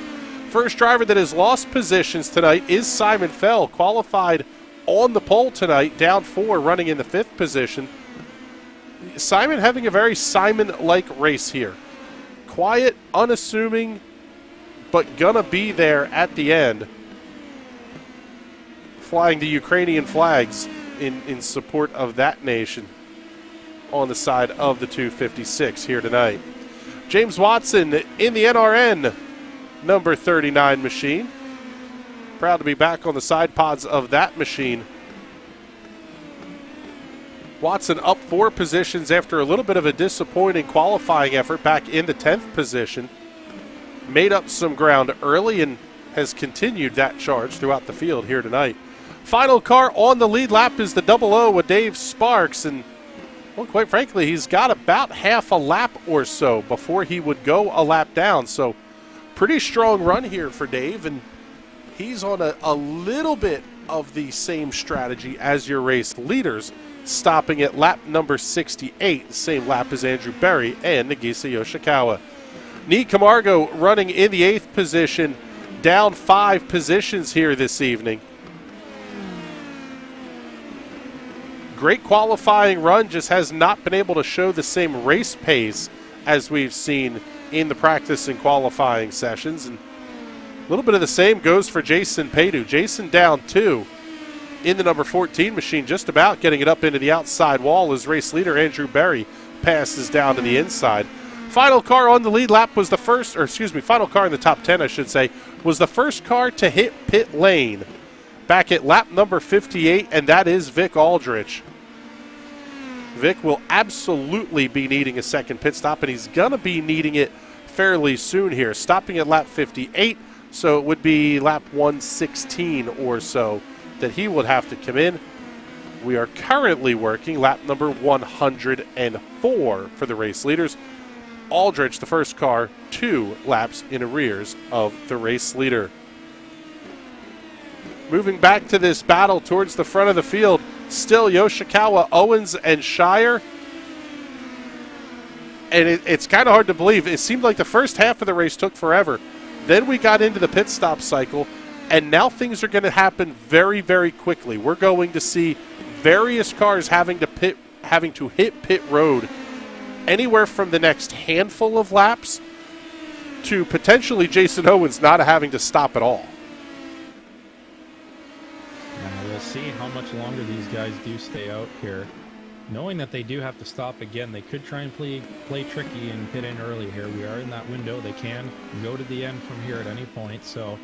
First driver that has lost positions tonight is Simon Fell, qualified on the pole tonight, down 4, running in the 5th position. Simon having a very Simon-like race here. Quiet, unassuming, but gonna be there at the end, flying the Ukrainian flags in support of that nation on the side of the 256 here tonight. James Watson in the NRN number 39 machine. Proud to be back on the side pods of that machine. Watson up 4 positions after a little bit of a disappointing qualifying effort, back in the 10th position. Made up some ground early and has continued that charge throughout the field here tonight. Final car on the lead lap is the 00 with Dave Sparks, and well, quite frankly, he's got about half a lap or so before he would go a lap down. So pretty strong run here for Dave, and he's on a little bit of the same strategy as your race leaders, stopping at lap number 68, the same lap as Andrew Berry and Nagisa Yoshikawa. Nii Camargo running in the 8th position, down 5 positions here this evening. Great qualifying run, just has not been able to show the same race pace as we've seen in the practice and qualifying sessions. And a little bit of the same goes for Jason Padu. Jason down 2 in the number 14 machine, just about getting it up into the outside wall as race leader Andrew Berry passes down to the inside. Final car on the lead lap was the first, or excuse me, final car in the top 10, I should say, was the first car to hit pit lane back at lap number 58, and that is Vic Aldridge. Vic will absolutely be needing a second pit stop, and he's going to be needing it fairly soon here. Stopping at lap 58, so it would be lap 116 or so that he would have to come in. We are currently working lap number 104 for the race leaders. Aldridge, the first car, 2 laps in arrears of the race leader. Moving back to this battle towards the front of the field, still Yoshikawa, Owens, and Shire. And it's kind of hard to believe. It seemed like the first half of the race took forever. Then we got into the pit stop cycle, and now things are going to happen very, very quickly. We're going to see various cars having to hit pit road anywhere from the next handful of laps to potentially Jason Owens not having to stop at all. We'll see how much longer these guys do stay out here. Knowing that they do have to stop again, they could try and play tricky and pit in early here. We are in that window. They can go to the end from here at any point. So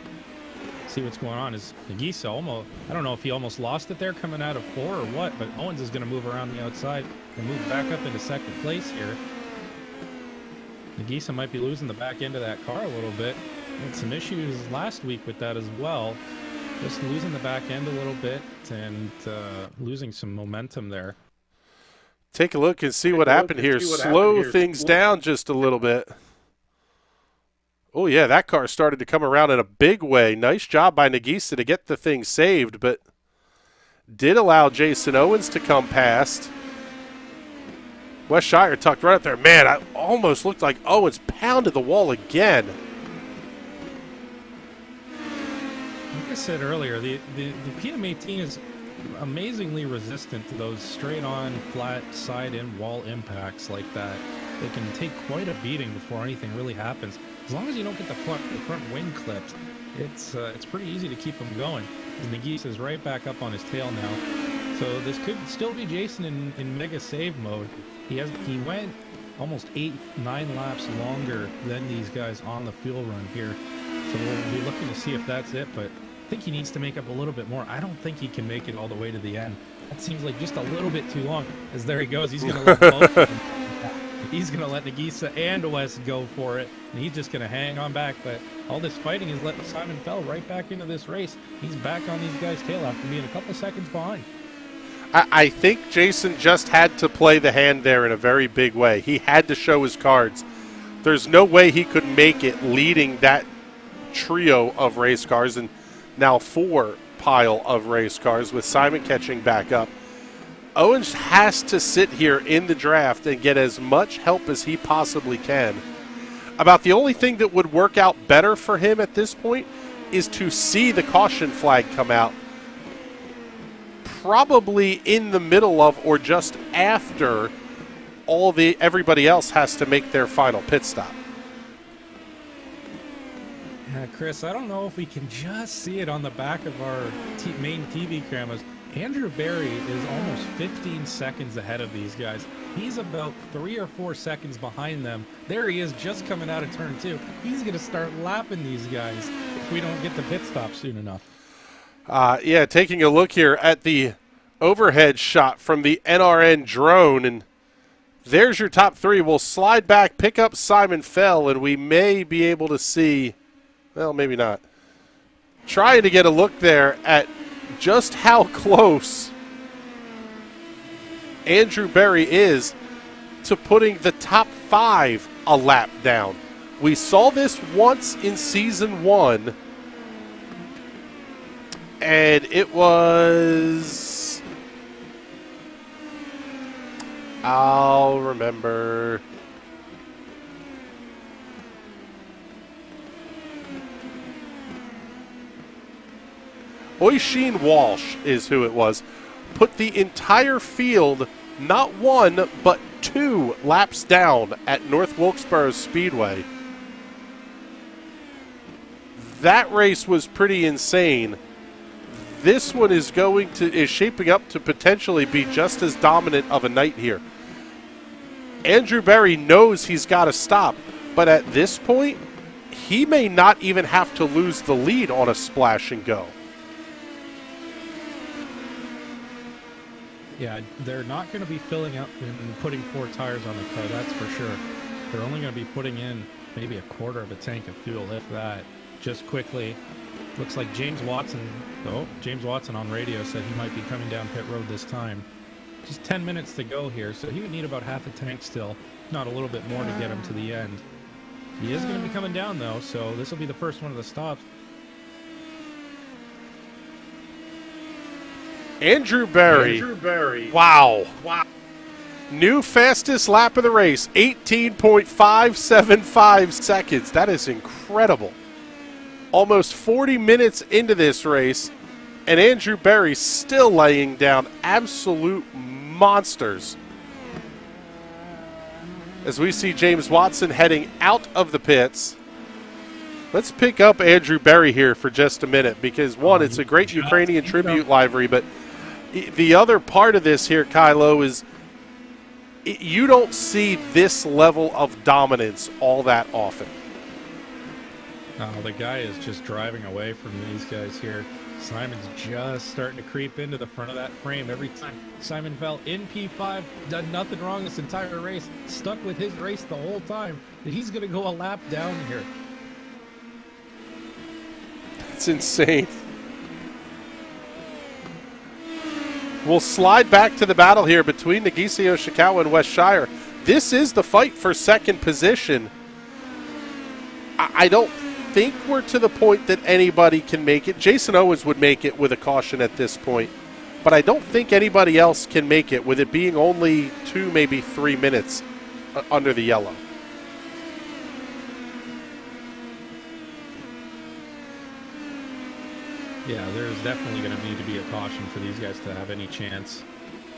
see what's going on. Is Nagisa almost, I don't know if he almost lost it there coming out of 4 or what, but Owens is going to move around the outside and move back up into second place here. Nagisa might be losing the back end of that car a little bit. Had some issues last week with that as well. Just losing the back end a little bit and losing some momentum there. Take a look and see what happened here. Slow things down just a little bit. Oh, yeah, that car started to come around in a big way. Nice job by Nagisa to get the thing saved, but did allow Jason Owens to come past. Wes Shire tucked right up there. Man, I almost looked like Owens pounded the wall again. Like I said earlier, the PM18 is amazingly resistant to those straight-on, flat, side-in wall impacts like that. They can take quite a beating before anything really happens. As long as you don't get the front wing clipped, it's pretty easy to keep them going. Nagisa is right back up on his tail now. So this could still be Jason in mega save mode. He went almost 8-9 laps longer than these guys on the fuel run here. So we'll be looking to see if that's it, but I think he needs to make up a little bit more. I don't think he can make it all the way to the end. That seems like just a little bit too long. As there he goes, he's going to let both of them. He's going to let Nagisa and Wes go for it, and he's just going to hang on back. But all this fighting is letting Simon Fell right back into this race. He's back on these guys' tail after being a couple seconds behind. I think Jason just had to play the hand there in a very big way. He had to show his cards. There's no way he could make it leading that trio of race cars, and now 4 pile of race cars with Simon catching back up. Owens has to sit here in the draft and get as much help as he possibly can. About the only thing that would work out better for him at this point is to see the caution flag come out probably in the middle of or just after everybody else has to make their final pit stop. Yeah, Chris, I don't know if we can just see it on the back of our main TV cameras. Andrew Barry is almost 15 seconds ahead of these guys. He's about 3 or 4 seconds behind them. There he is just coming out of turn 2. He's going to start lapping these guys if we don't get the pit stop soon enough. Yeah, taking a look here at the overhead shot from the NRN drone, and there's your top 3. We'll slide back, pick up Simon Fell, and we may be able to see, well, maybe not, trying to get a look there at just how close Andrew Barry is to putting the top 5 a lap down. We saw this once in Season 1, and it was, I'll remember, Oisin Walsh is who it was. Put the entire field, not 1, but 2 laps down at North Wilkesboro Speedway. That race was pretty insane. This one is shaping up to potentially be just as dominant of a night here. Andrew Barry knows he's got to stop, but at this point, he may not even have to lose the lead on a splash and go. Yeah, they're not going to be filling up and putting 4 tires on the car, that's for sure. They're only going to be putting in maybe a quarter of a tank of fuel, if that. Just quickly, looks like James Watson on radio said he might be coming down pit road this time. Just 10 minutes to go here, so he would need about half a tank still, if not a little bit more to get him to the end. He is going to be coming down, though, so this will be the first one of the stops. Andrew Barry. Wow. New fastest lap of the race, 18.575 seconds. That is incredible. Almost 40 minutes into this race, and Andrew Barry still laying down absolute monsters. As we see James Watson heading out of the pits. Let's pick up Andrew Barry here for just a minute because, one, it's a great Ukrainian tribute livery, but the other part of this here, Kylo, is you don't see this level of dominance all that often. Oh, the guy is just driving away from these guys here. Simon's just starting to creep into the front of that frame every time. Simon Fell in P5, done nothing wrong this entire race, stuck with his race the whole time. And he's going to go a lap down here. It's insane. We'll slide back to the battle here between Nagisa Yoshikawa and Wes Shire. This is the fight for second position. I don't think we're to the point that anybody can make it. Jason Owens would make it with a caution at this point, but I don't think anybody else can make it with it being only 2, maybe 3 minutes under the yellow. Yeah, there's definitely going to need to be a caution for these guys to have any chance.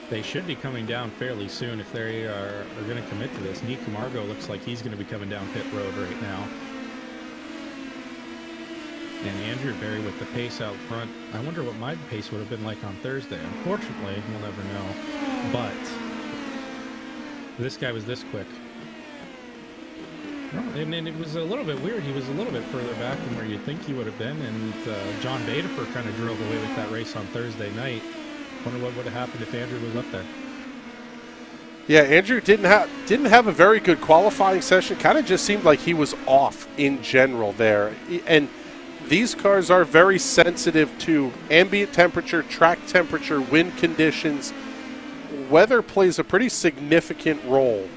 They should be coming down fairly soon if they are going to commit to this. Nick Camargo looks like he's going to be coming down pit road right now. And Andrew Berry with the pace out front. I wonder what my pace would have been like on Thursday. Unfortunately, we'll never know. But this guy was this quick. And it was a little bit weird. He was a little bit further back than where you'd think he would have been. And John Badefer kind of drove away with that race on Thursday night. Wonder what would have happened if Andrew was up there. Yeah, Andrew didn't have a very good qualifying session. Kind of just seemed like he was off in general there. And these cars are very sensitive to ambient temperature, track temperature, wind conditions. Weather plays a pretty significant role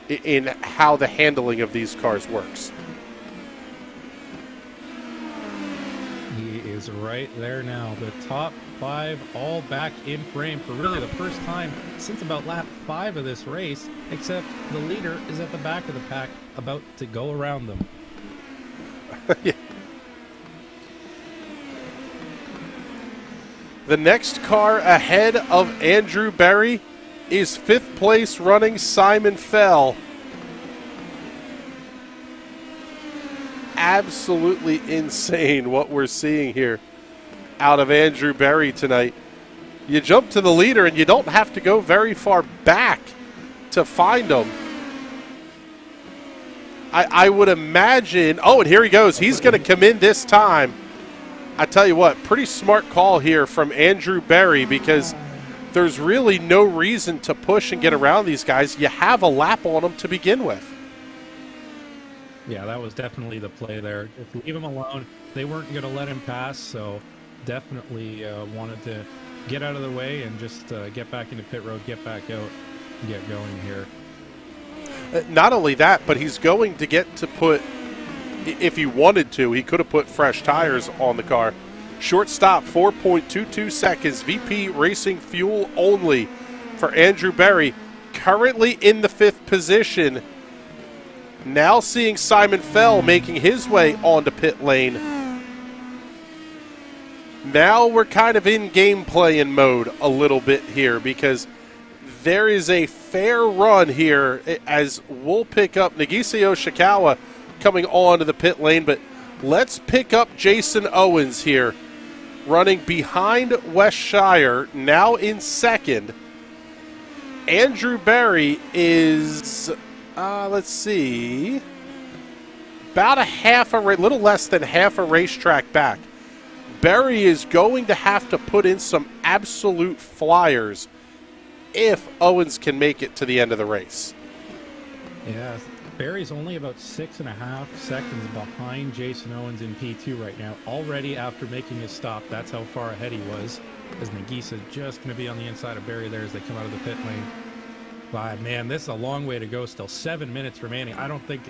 in how the handling of these cars works. He is right there now. The top 5 all back in frame for really the first time since about lap 5 of this race, except the leader is at the back of the pack about to go around them. Yeah. The next car ahead of Andrew Berry is 5th place running Simon Fell. Absolutely insane what we're seeing here out of Andrew Berry tonight. You jump to the leader and you don't have to go very far back to find him. I would imagine, oh, and here he goes. He's going to come in this time. I tell you what, pretty smart call here from Andrew Berry, because there's really no reason to push and get around these guys. You have a lap on them to begin with. Yeah, that was definitely the play there. Just leave him alone. They weren't going to let him pass, so definitely wanted to get out of the way and just get back into pit road, get back out, and get going here. Not only that, but he's going to get to put, if he wanted to, he could have put fresh tires on the car. Short stop, 4.22 seconds. VP Racing fuel only for Andrew Berry. Currently in the 5th position. Now seeing Simon Fell making his way onto pit lane. Now we're kind of in game playing mode a little bit here, because there is a fair run here as we'll pick up Nagisa Yoshikawa coming onto the pit lane, but let's pick up Jason Owens here, running behind West Shire, now in 2nd. Andrew Berry is, let's see, about little less than half a racetrack back. Berry is going to have to put in some absolute flyers if Owens can make it to the end of the race. Yeah, Berry's only about 6.5 seconds behind Jason Owens in P2 right now. Already after making his stop, that's how far ahead he was. As Nagisa just going to be on the inside of Berry there as they come out of the pit lane. But man, this is a long way to go still. 7 minutes remaining. I don't think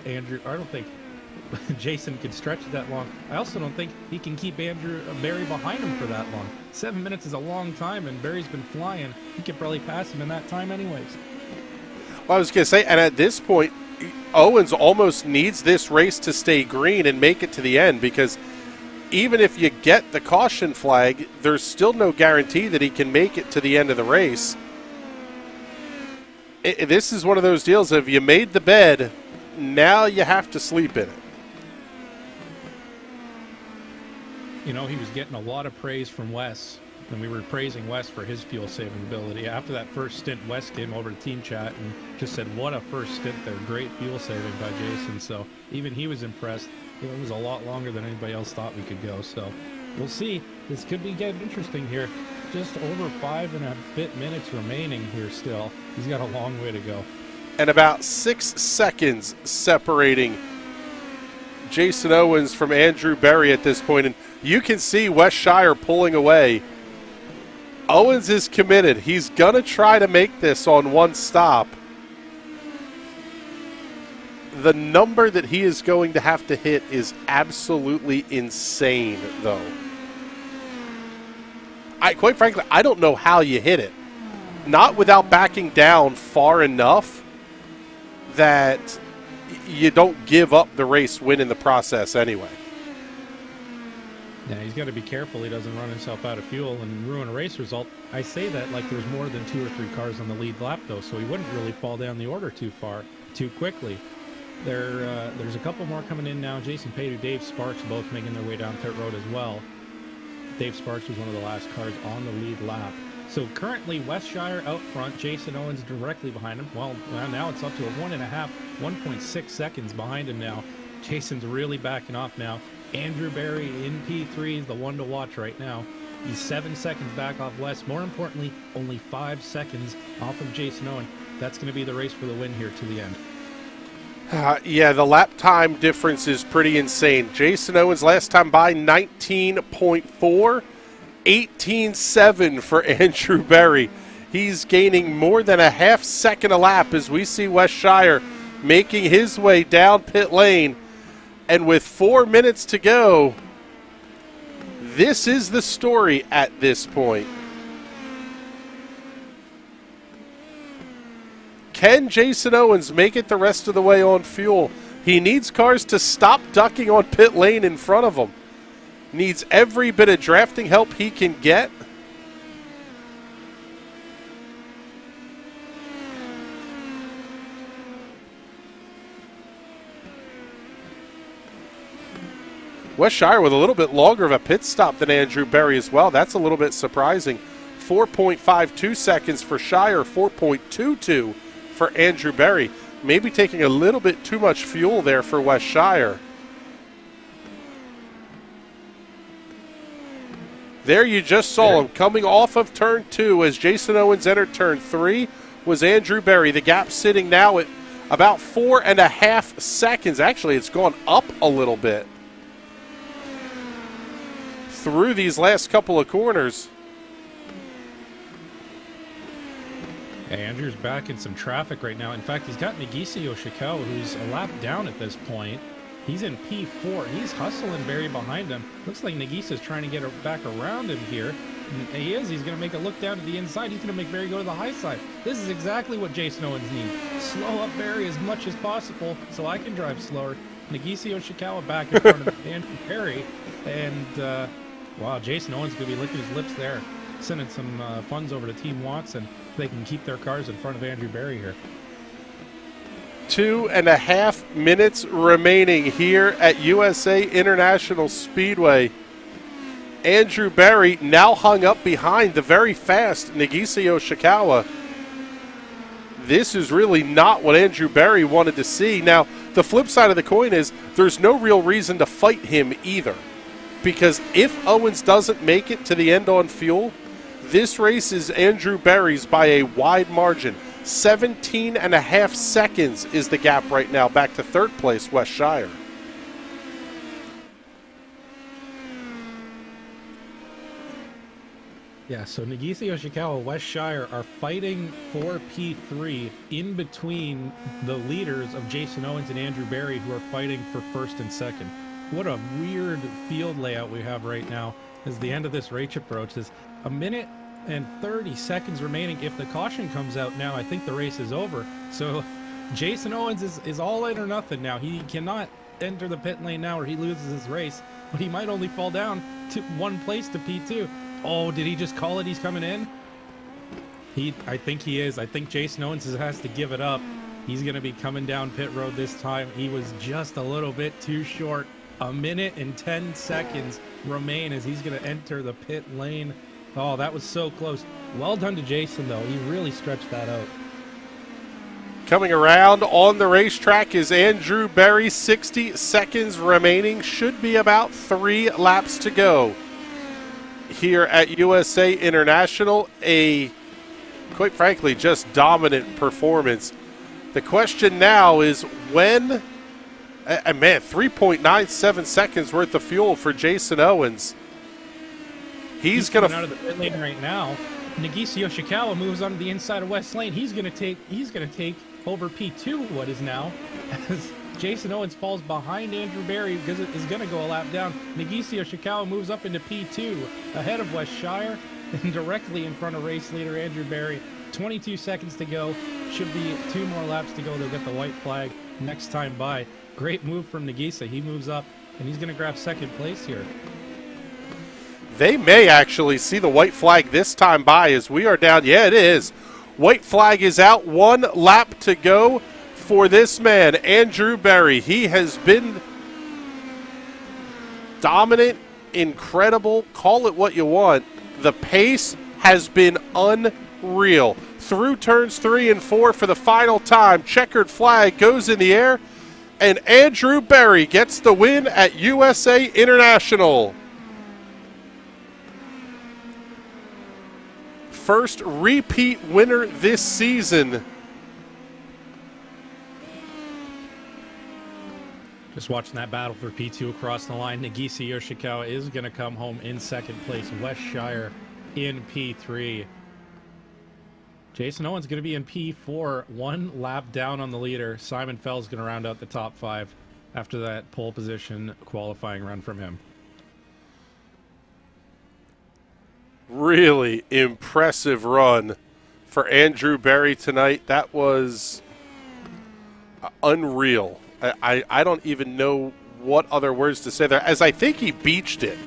Jason can stretch it that long. I also don't think he can keep Berry behind him for that long. 7 minutes is a long time, and Berry's been flying. He could probably pass him in that time anyways. Well, I was going to say, and at this point, Owens almost needs this race to stay green and make it to the end, because even if you get the caution flag, there's still no guarantee that he can make it to the end of the race. This is one of those deals of you made the bed, now you have to sleep in it. You know, he was getting a lot of praise from Wes, and we were praising Wes for his fuel-saving ability. After that first stint, Wes came over to Team Chat and just said, what a first stint there. Great fuel-saving by Jason. So even he was impressed. It was a lot longer than anybody else thought we could go. So we'll see. This could be getting interesting here. Just over 5 and a bit minutes remaining here still. He's got a long way to go. And about 6 seconds separating Jason Owens from Andrew Berry at this point. And you can see West Shire pulling away. Owens is committed. He's going to try to make this on one stop. The number that he is going to have to hit is absolutely insane, though. Quite frankly, I don't know how you hit it. Not without backing down far enough that you don't give up the race win in the process anyway. Yeah, he's got to be careful he doesn't run himself out of fuel and ruin a race result. I say that like there's more than 2 or 3 cars on the lead lap, though, so he wouldn't really fall down the order too quickly. There's a couple more coming in now. Jason Pater, Dave Sparks both making their way down pit road as well. Dave Sparks was one of the last cars on the lead lap. So currently Westshire out front, Jason Owens directly behind him. Well, now it's up to a 1.6 seconds behind him now. Jason's really backing off now. Andrew Barry in P3 is the one to watch right now. He's 7 seconds back off Wes. More importantly, only 5 seconds off of Jason Owen. That's going to be the race for the win here to the end. Yeah, the lap time difference is pretty insane. Jason Owens last time by 19.4, 18.7 for Andrew Berry. He's gaining more than a half second a lap as we see Westshire making his way down pit lane. And with 4 minutes to go, this is the story at this point. Can Jason Owens make it the rest of the way on fuel? He needs cars to stop ducking on pit lane in front of him. Needs every bit of drafting help he can get. Westshire with a little bit longer of a pit stop than Andrew Berry as well. That's a little bit surprising. 4.52 seconds for Shire, 4.22 for Andrew Berry. Maybe taking a little bit too much fuel there for Westshire. There you just saw him coming off of turn 2 as Jason Owens entered turn 3 was Andrew Berry. The gap sitting now at about 4.5 seconds. Actually, it's gone up a little bit through these last couple of corners. Andrew's back in some traffic right now. In fact, he's got Nagisa Yoshikawa, who's a lap down at this point. He's in P4. He's hustling Barry behind him. Looks like Nagisa's trying to get back around him here. And he is. He's going to make a look down to the inside. He's going to make Barry go to the high side. This is exactly what Jason Owens needs. Slow up Barry as much as possible so I can drive slower. Nagisa Yoshikawa back in front of Andrew Barry. And, wow, Jason Owens going to be licking his lips there. Sending some funds over to Team Watson. They can keep their cars in front of Andrew Barry here. 2.5 minutes remaining here at USA International Speedway. Andrew Barry now hung up behind the very fast Nagisa Yoshikawa. This is really not what Andrew Barry wanted to see. Now, the flip side of the coin is there's no real reason to fight him either. Because if Owens doesn't make it to the end on fuel, this race is Andrew Barry's by a wide margin. 17.5 seconds is the gap right now back to third place, Westshire. Yeah, so Nagisa Yoshikawa, Westshire are fighting for P3 in between the leaders of Jason Owens and Andrew Barry, who are fighting for first and second. What a weird field layout we have right now as the end of this race approaches. 1 minute and 30 seconds remaining. If the caution comes out now, I think the race is over. So Jason Owens is all in or nothing now. He cannot enter the pit lane now or he loses his race, but he might only fall down to one place to P2. Oh, did he just call it? He's coming in? I think he is. I think Jason Owens has to give it up. He's going to be coming down pit road this time. He was just a little bit too short. 1 minute and 10 seconds remain as he's going to enter the pit lane. Oh, that was so close. Well done to Jason, though. He really stretched that out. Coming around on the racetrack is Andrew Barry. 60 seconds remaining. Should be about 3 laps to go here at USA International. A, quite frankly, just dominant performance. The question now is when... man, 3.97 seconds worth of fuel for Jason Owens. He's going to out of the pit lane right now. Nagisa Yoshikawa moves onto the inside of West Lane. He's going to take over P2 what is now as Jason Owens falls behind Andrew Barry because it is going to go a lap down. Nagisa Yoshikawa moves up into P2 ahead of Westshire and directly in front of race leader Andrew Barry. 22 seconds to go. Should be 2 more laps to go. They'll get the white flag next time by. Great move from Nagisa. He moves up and he's going to grab second place here. They may actually see the white flag this time by as we are down. Yeah, it is. White flag is out. 1 lap to go for this man, Andrew Berry. He has been dominant, incredible, call it what you want. The pace has been unreal. Through turns 3 and 4 for the final time. Checkered flag goes in the air, and Andrew Berry gets the win at USA International. First repeat winner this season. Just watching that battle for P2 across the line. Nagisa Yoshikawa is going to come home in second place. West Shire in P3. Jason Owens going to be in P4, 1 lap down on the leader. Simon Fell's going to round out the top 5 after that pole position qualifying run from him. Really impressive run for Andrew Berry tonight. That was unreal. I don't even know what other words to say there, as I think he beached it.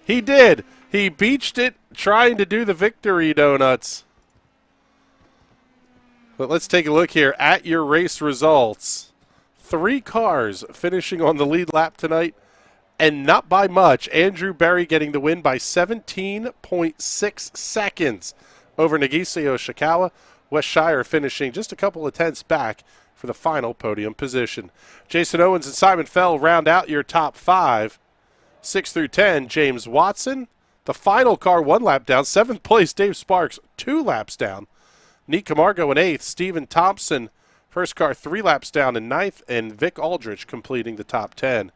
He did. He beached it trying to do the victory donuts. But let's take a look here at your race results. 3 cars finishing on the lead lap tonight, and not by much. Andrew Berry getting the win by 17.6 seconds over Nagisa Yoshikawa. West Shire finishing just a couple of tenths back for the final podium position. Jason Owens and Simon Fell round out your top 5. 6 through 10, James Watson. The final car 1 lap down. 7th place, Dave Sparks, 2 laps down. Nick Camargo in 8th. Stephen Thompson, first car 3 laps down in 9th. And Vic Aldridge completing the top 10.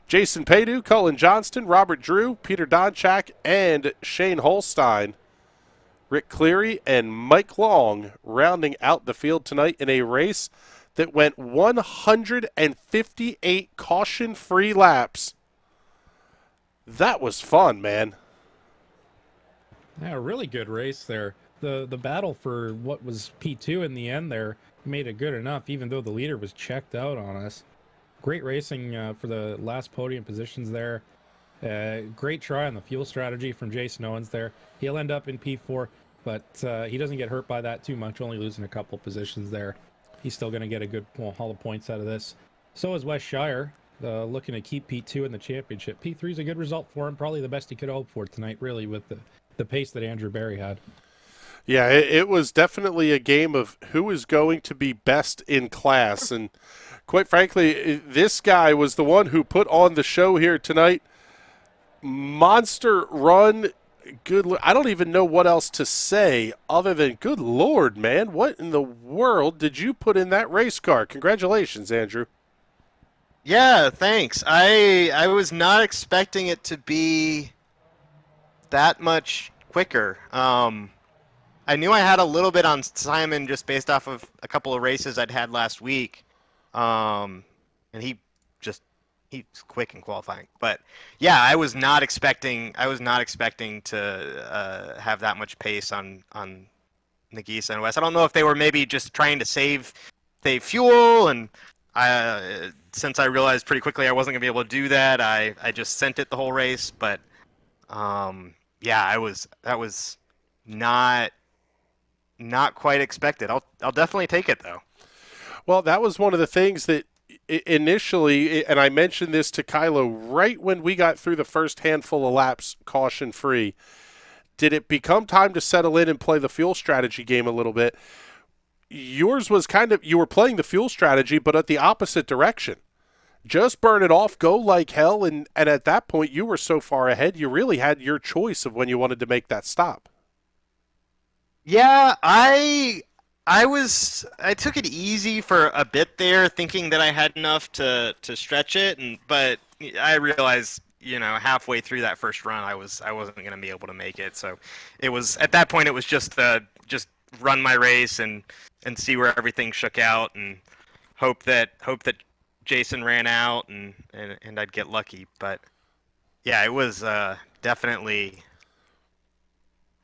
Jason Paydu, Cullen Johnston, Robert Drew, Peter Donchak, and Shane Holstein. Rick Cleary and Mike Long rounding out the field tonight in a race that went 158 caution-free laps. That was fun, man. Yeah, a really good race there. The battle for what was P2 in the end there made it good enough, even though the leader was checked out on us. Great racing for the last podium positions there. Great try on the fuel strategy from Jason Owens there. He'll end up in P4, but he doesn't get hurt by that too much, only losing a couple positions there. He's still going to get a good haul of points out of this. So is West Shire, looking to keep P2 in the championship. P3 is a good result for him, probably the best he could hope for tonight, really, with the pace that Andrew Berry had. Yeah, it was definitely a game of who is going to be best in class. And quite frankly, this guy was the one who put on the show here tonight. Monster run. Good. I don't even know what else to say other than good Lord, man. What in the world did you put in that race car? Congratulations, Andrew. Yeah, thanks. I was not expecting it to be that much quicker. I knew I had a little bit on Simon just based off of a couple of races I'd had last week. And he's quick in qualifying. But yeah, I was not expecting to have that much pace on Nagisa and West. I don't know if they were maybe just trying to save fuel, and since I realized pretty quickly I wasn't gonna be able to do that, I just sent it the whole race. But yeah, that was not quite expected. I'll definitely take it though. Well, that was one of the things that initially, and I mentioned this to Kylo right when we got through the first handful of laps caution-free, did it become time to settle in and play the fuel strategy game a little bit? Yours was you were playing the fuel strategy, but at the opposite direction. Just burn it off, go like hell, and at that point you were so far ahead, you really had your choice of when you wanted to make that stop. Yeah, I took it easy for a bit there, thinking that I had enough to stretch it, but I realized, halfway through that first run, I wasn't going to be able to make it. So it was, at that point, it was just run my race and see where everything shook out, and hope that Jason ran out and I'd get lucky. But yeah, it was definitely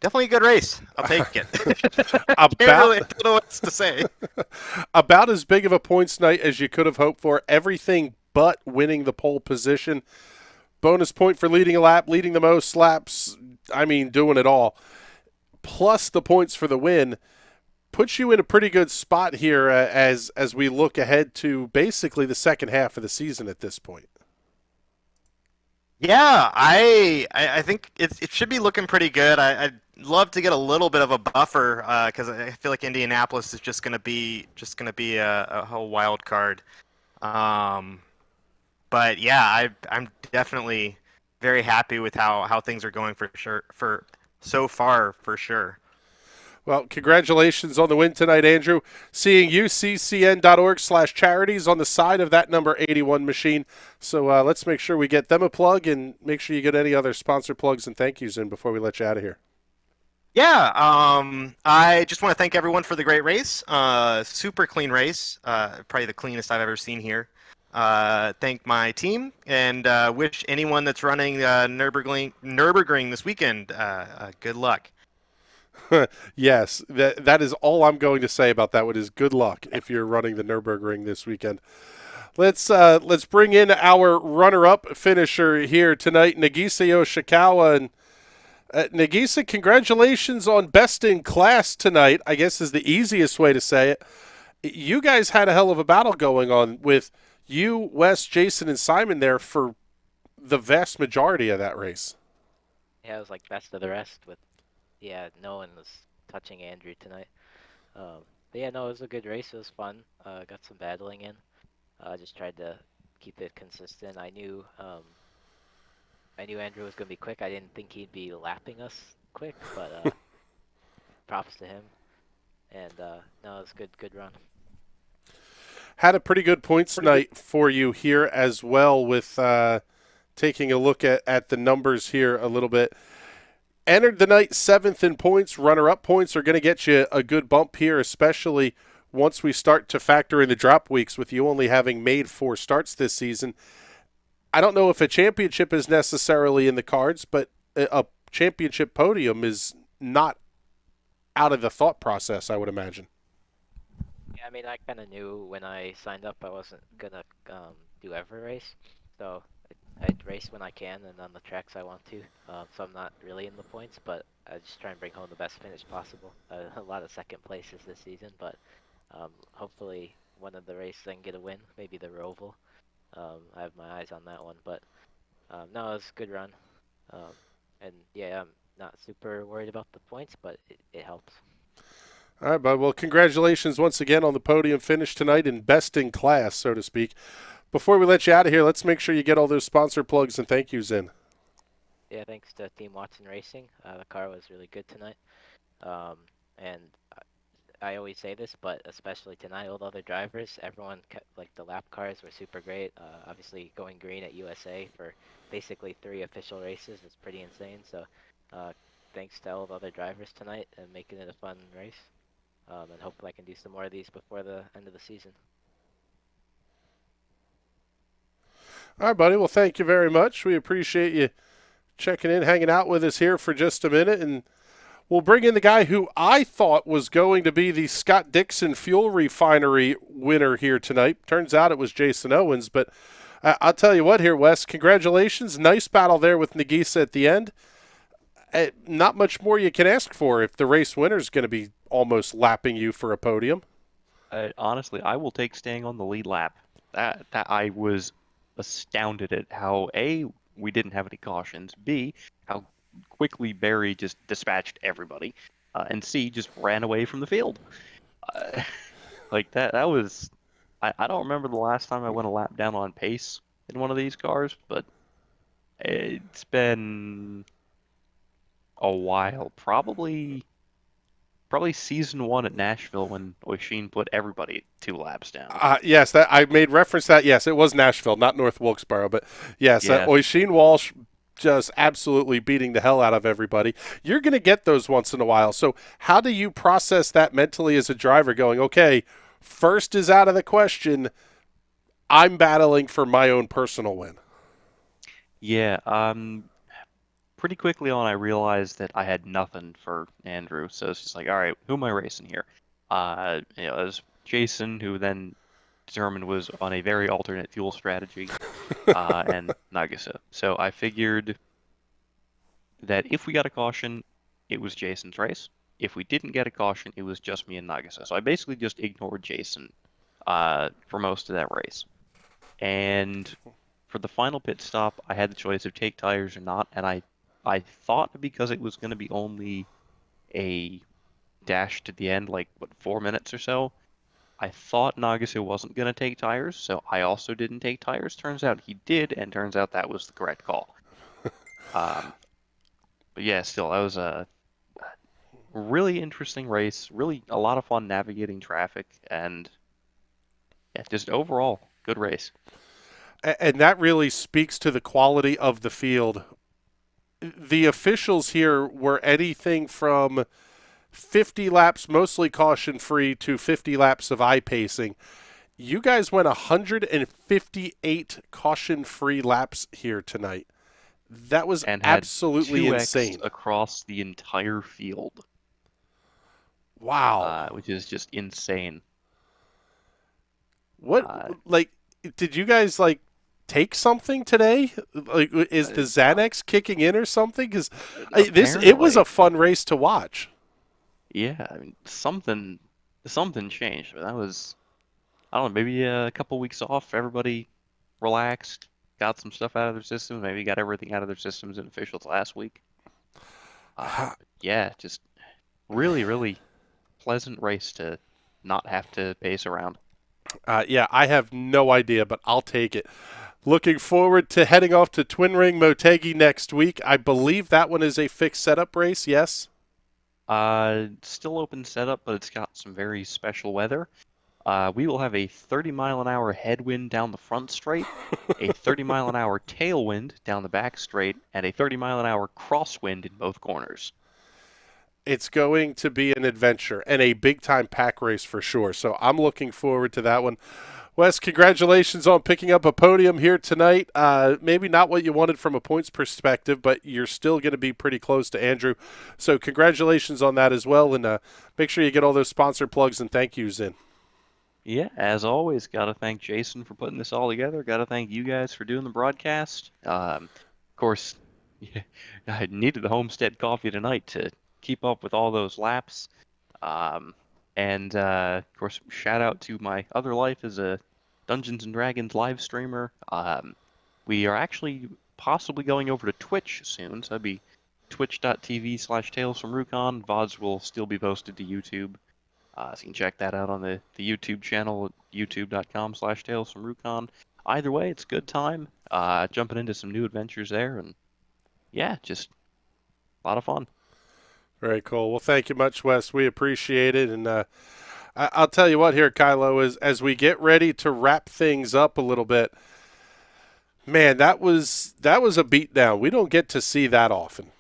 a good race. I'll take it. I don't know what to say. About as big of a points night as you could have hoped for. Everything but winning the pole position. Bonus point for leading a lap, leading the most laps. I mean, doing it all. Plus the points for the win. puts you in a pretty good spot here as we look ahead to basically the second half of the season at this point. Yeah, I think it should be looking pretty good. I'd love to get a little bit of a buffer because I feel like Indianapolis is just gonna be a whole wild card. But yeah, I'm definitely very happy with how things are going for sure for sure. Well, congratulations on the win tonight, Andrew. Seeing uccn.org/charities on the side of that number 81 machine. So let's make sure we get them a plug and make sure you get any other sponsor plugs and thank yous in before we let you out of here. Yeah, I just want to thank everyone for the great race. Super clean race. Probably the cleanest I've ever seen here. Thank my team and wish anyone that's running Nürburgring this weekend good luck. Yes, that is all I'm going to say about that one is good luck if you're running the Nürburgring this weekend. Let's bring in our runner-up finisher here tonight, Nagisa Yoshikawa. And Nagisa, congratulations on best in class tonight, I guess is the easiest way to say it. You guys had a hell of a battle going on with you, Wes, Jason, and Simon there for the vast majority of that race. Yeah, it was like best of the rest with, yeah, no one was touching Andrew tonight. But yeah, no, it was a good race. It was fun. Got some battling in. Just tried to keep it consistent. I knew Andrew was going to be quick. I didn't think he'd be lapping us quick, but props to him. And no, it was good run. Had a pretty good points night for you here as well with taking a look at the numbers here a little bit. Entered the night 7th in points. Runner-up points are going to get you a good bump here, especially once we start to factor in the drop weeks with you only having made 4 starts this season. I don't know if a championship is necessarily in the cards, but a championship podium is not out of the thought process, I would imagine. Yeah, I mean, I kind of knew when I signed up I wasn't going to do every race. So I'd race when I can and on the tracks I want to. So I'm not really in the points, but I just try and bring home the best finish possible. A lot of second places this season, but hopefully one of the races I can get a win, maybe the Roval. I have my eyes on that one, but no, it was a good run. And yeah, I'm not super worried about the points, but it helps. All right, bud. Well, congratulations once again on the podium finish tonight and best in class, so to speak. Before we let you out of here, let's make sure you get all those sponsor plugs and thank yous in. Yeah, thanks to Team Watson Racing. The car was really good tonight. And I always say this, but especially tonight, all the other drivers, everyone, like the lap cars were super great. Obviously, going green at USA for basically 3 official races is pretty insane. So thanks to all the other drivers tonight and making it a fun race. And hopefully I can do some more of these before the end of the season. All right, buddy. Well, thank you very much. We appreciate you checking in, hanging out with us here for just a minute. And we'll bring in the guy who I thought was going to be the Scott Dixon Fuel Refinery winner here tonight. Turns out it was Jason Owens. But I'll tell you what here, Wes, congratulations. Nice battle there with Nagisa at the end. Not much more you can ask for if the race winner is going to be almost lapping you for a podium. Honestly, I will take staying on the lead lap. That I was astounded at how, A, we didn't have any cautions, B, how quickly Barry just dispatched everybody, and C, just ran away from the field. Like that was, I don't remember the last time I went a lap down on pace in one of these cars, but it's been a while. Probably season 1 at Nashville when Oisin put everybody 2 laps down. Yes, that I made reference to that. Yes, it was Nashville, not North Wilkesboro. But yes, Yeah. Oisin Walsh just absolutely beating the hell out of everybody. You're going to get those once in a while. So how do you process that mentally as a driver going, okay, first is out of the question. I'm battling for my own personal win. Yeah, pretty quickly on, I realized that I had nothing for Andrew, so it's just like, all right, who am I racing here? It was Jason, who then determined was on a very alternate fuel strategy, and Nagisa. So I figured that if we got a caution, it was Jason's race. if we didn't get a caution, it was just me and Nagase. So I basically just ignored Jason for most of that race. And for the final pit stop, I had the choice of take tires or not, and I thought because it was going to be only a dash to the end, like, what, 4 minutes or so, I thought Nagase wasn't going to take tires, so I also didn't take tires. Turns out he did, and turns out that was the correct call. But yeah, still, that was a really interesting race, really a lot of fun navigating traffic, and yeah, just overall, good race. And that really speaks to the quality of the field. The officials here were anything from 50 laps, mostly caution-free, to 50 laps of iPacing. You guys went 158 caution-free laps here tonight. That was And had absolutely 2x insane. across the entire field. Wow. Which is just insane. What, did you guys, take something today? Like, is the Xanax kicking in or something? Because it was a fun race to watch. Yeah, I mean, something changed. That was, I don't know, maybe a couple weeks off. Everybody relaxed, got some stuff out of their system. Maybe got everything out of their systems and officials last week. Yeah, just really, really pleasant race to not have to pace around. Yeah, I have no idea, but I'll take it. Looking forward to heading off to Twin Ring Motegi next week. I believe that one is a fixed setup race, yes? Still open setup, but it's got some very special weather. We will have a 30-mile-an-hour headwind down the front straight, a 30-mile-an-hour tailwind down the back straight, and a 30-mile-an-hour crosswind in both corners. It's going to be an adventure and a big-time pack race for sure, so I'm looking forward to that one. Wes, congratulations on picking up a podium here tonight. Maybe not what you wanted from a points perspective, but you're still going to be pretty close to Andrew. So congratulations on that as well, and make sure you get all those sponsor plugs and thank yous in. Yeah, as always, got to thank Jason for putting this all together. Got to thank you guys for doing the broadcast. Of course, I needed the Homestead coffee tonight to keep up with all those laps. And of course, shout out to my other life as a Dungeons & Dragons live streamer. We are actually possibly going over to Twitch soon, so that'd be twitch.tv/talesfromrukon. VODs will still be posted to YouTube. So you can check that out on the YouTube channel at youtube.com/talesfromrukon. Either way, it's a good time. Jumping into some new adventures there, and yeah, just a lot of fun. Very cool. Well, thank you much, Wes. We appreciate it. And I'll tell you what here, Kylo, as we get ready to wrap things up a little bit, man, that was a beatdown. We don't get to see that often.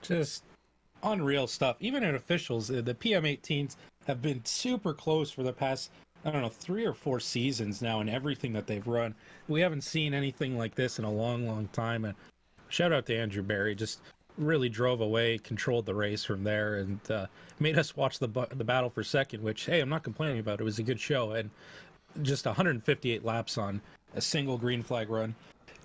Just unreal stuff. Even in officials, the PM18s have been super close for the past, 3 or 4 seasons now in everything that they've run. We haven't seen anything like this in a long, long time. And shout out to Andrew Barry. Just really drove away, controlled the race from there, and made us watch the battle for second, which, hey, I'm not complaining about. It was a good show, and just 158 laps on a single green flag run.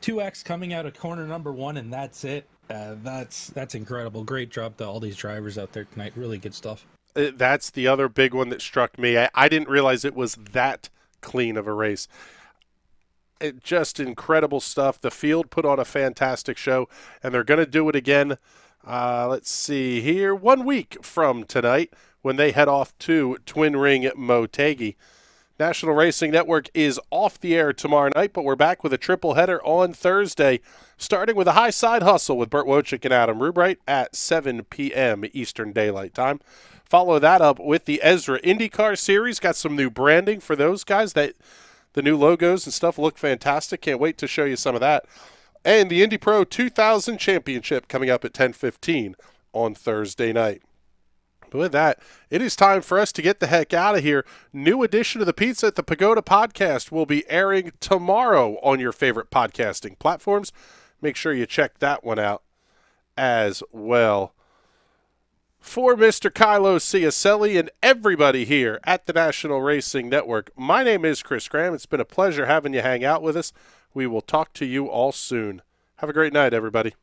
2X coming out of corner number 1, and that's it. That's incredible. Great job to all these drivers out there tonight. Really good stuff. That's the other big one that struck me. I didn't realize it was that clean of a race. Just incredible stuff. The field put on a fantastic show, and they're going to do it again. Let's see here. 1 week from tonight when they head off to Twin Ring Motegi. National Racing Network is off the air tomorrow night, but we're back with a triple header on Thursday, starting with a high side hustle with Burt Wojcik and Adam Rubright at 7 p.m. Eastern Daylight Time. Follow that up with the Ezra IndyCar Series. Got some new branding for those guys. The new logos and stuff look fantastic. Can't wait to show you some of that. And the Indy Pro 2000 Championship coming up at 10:15 on Thursday night. But with that, it is time for us to get the heck out of here. New edition of the Pizza at the Pagoda podcast will be airing tomorrow on your favorite podcasting platforms. Make sure you check that one out as well. For Mr. Kylo Ciacelli and everybody here at the National Racing Network, my name is Chris Graham. It's been a pleasure having you hang out with us. We will talk to you all soon. Have a great night, everybody.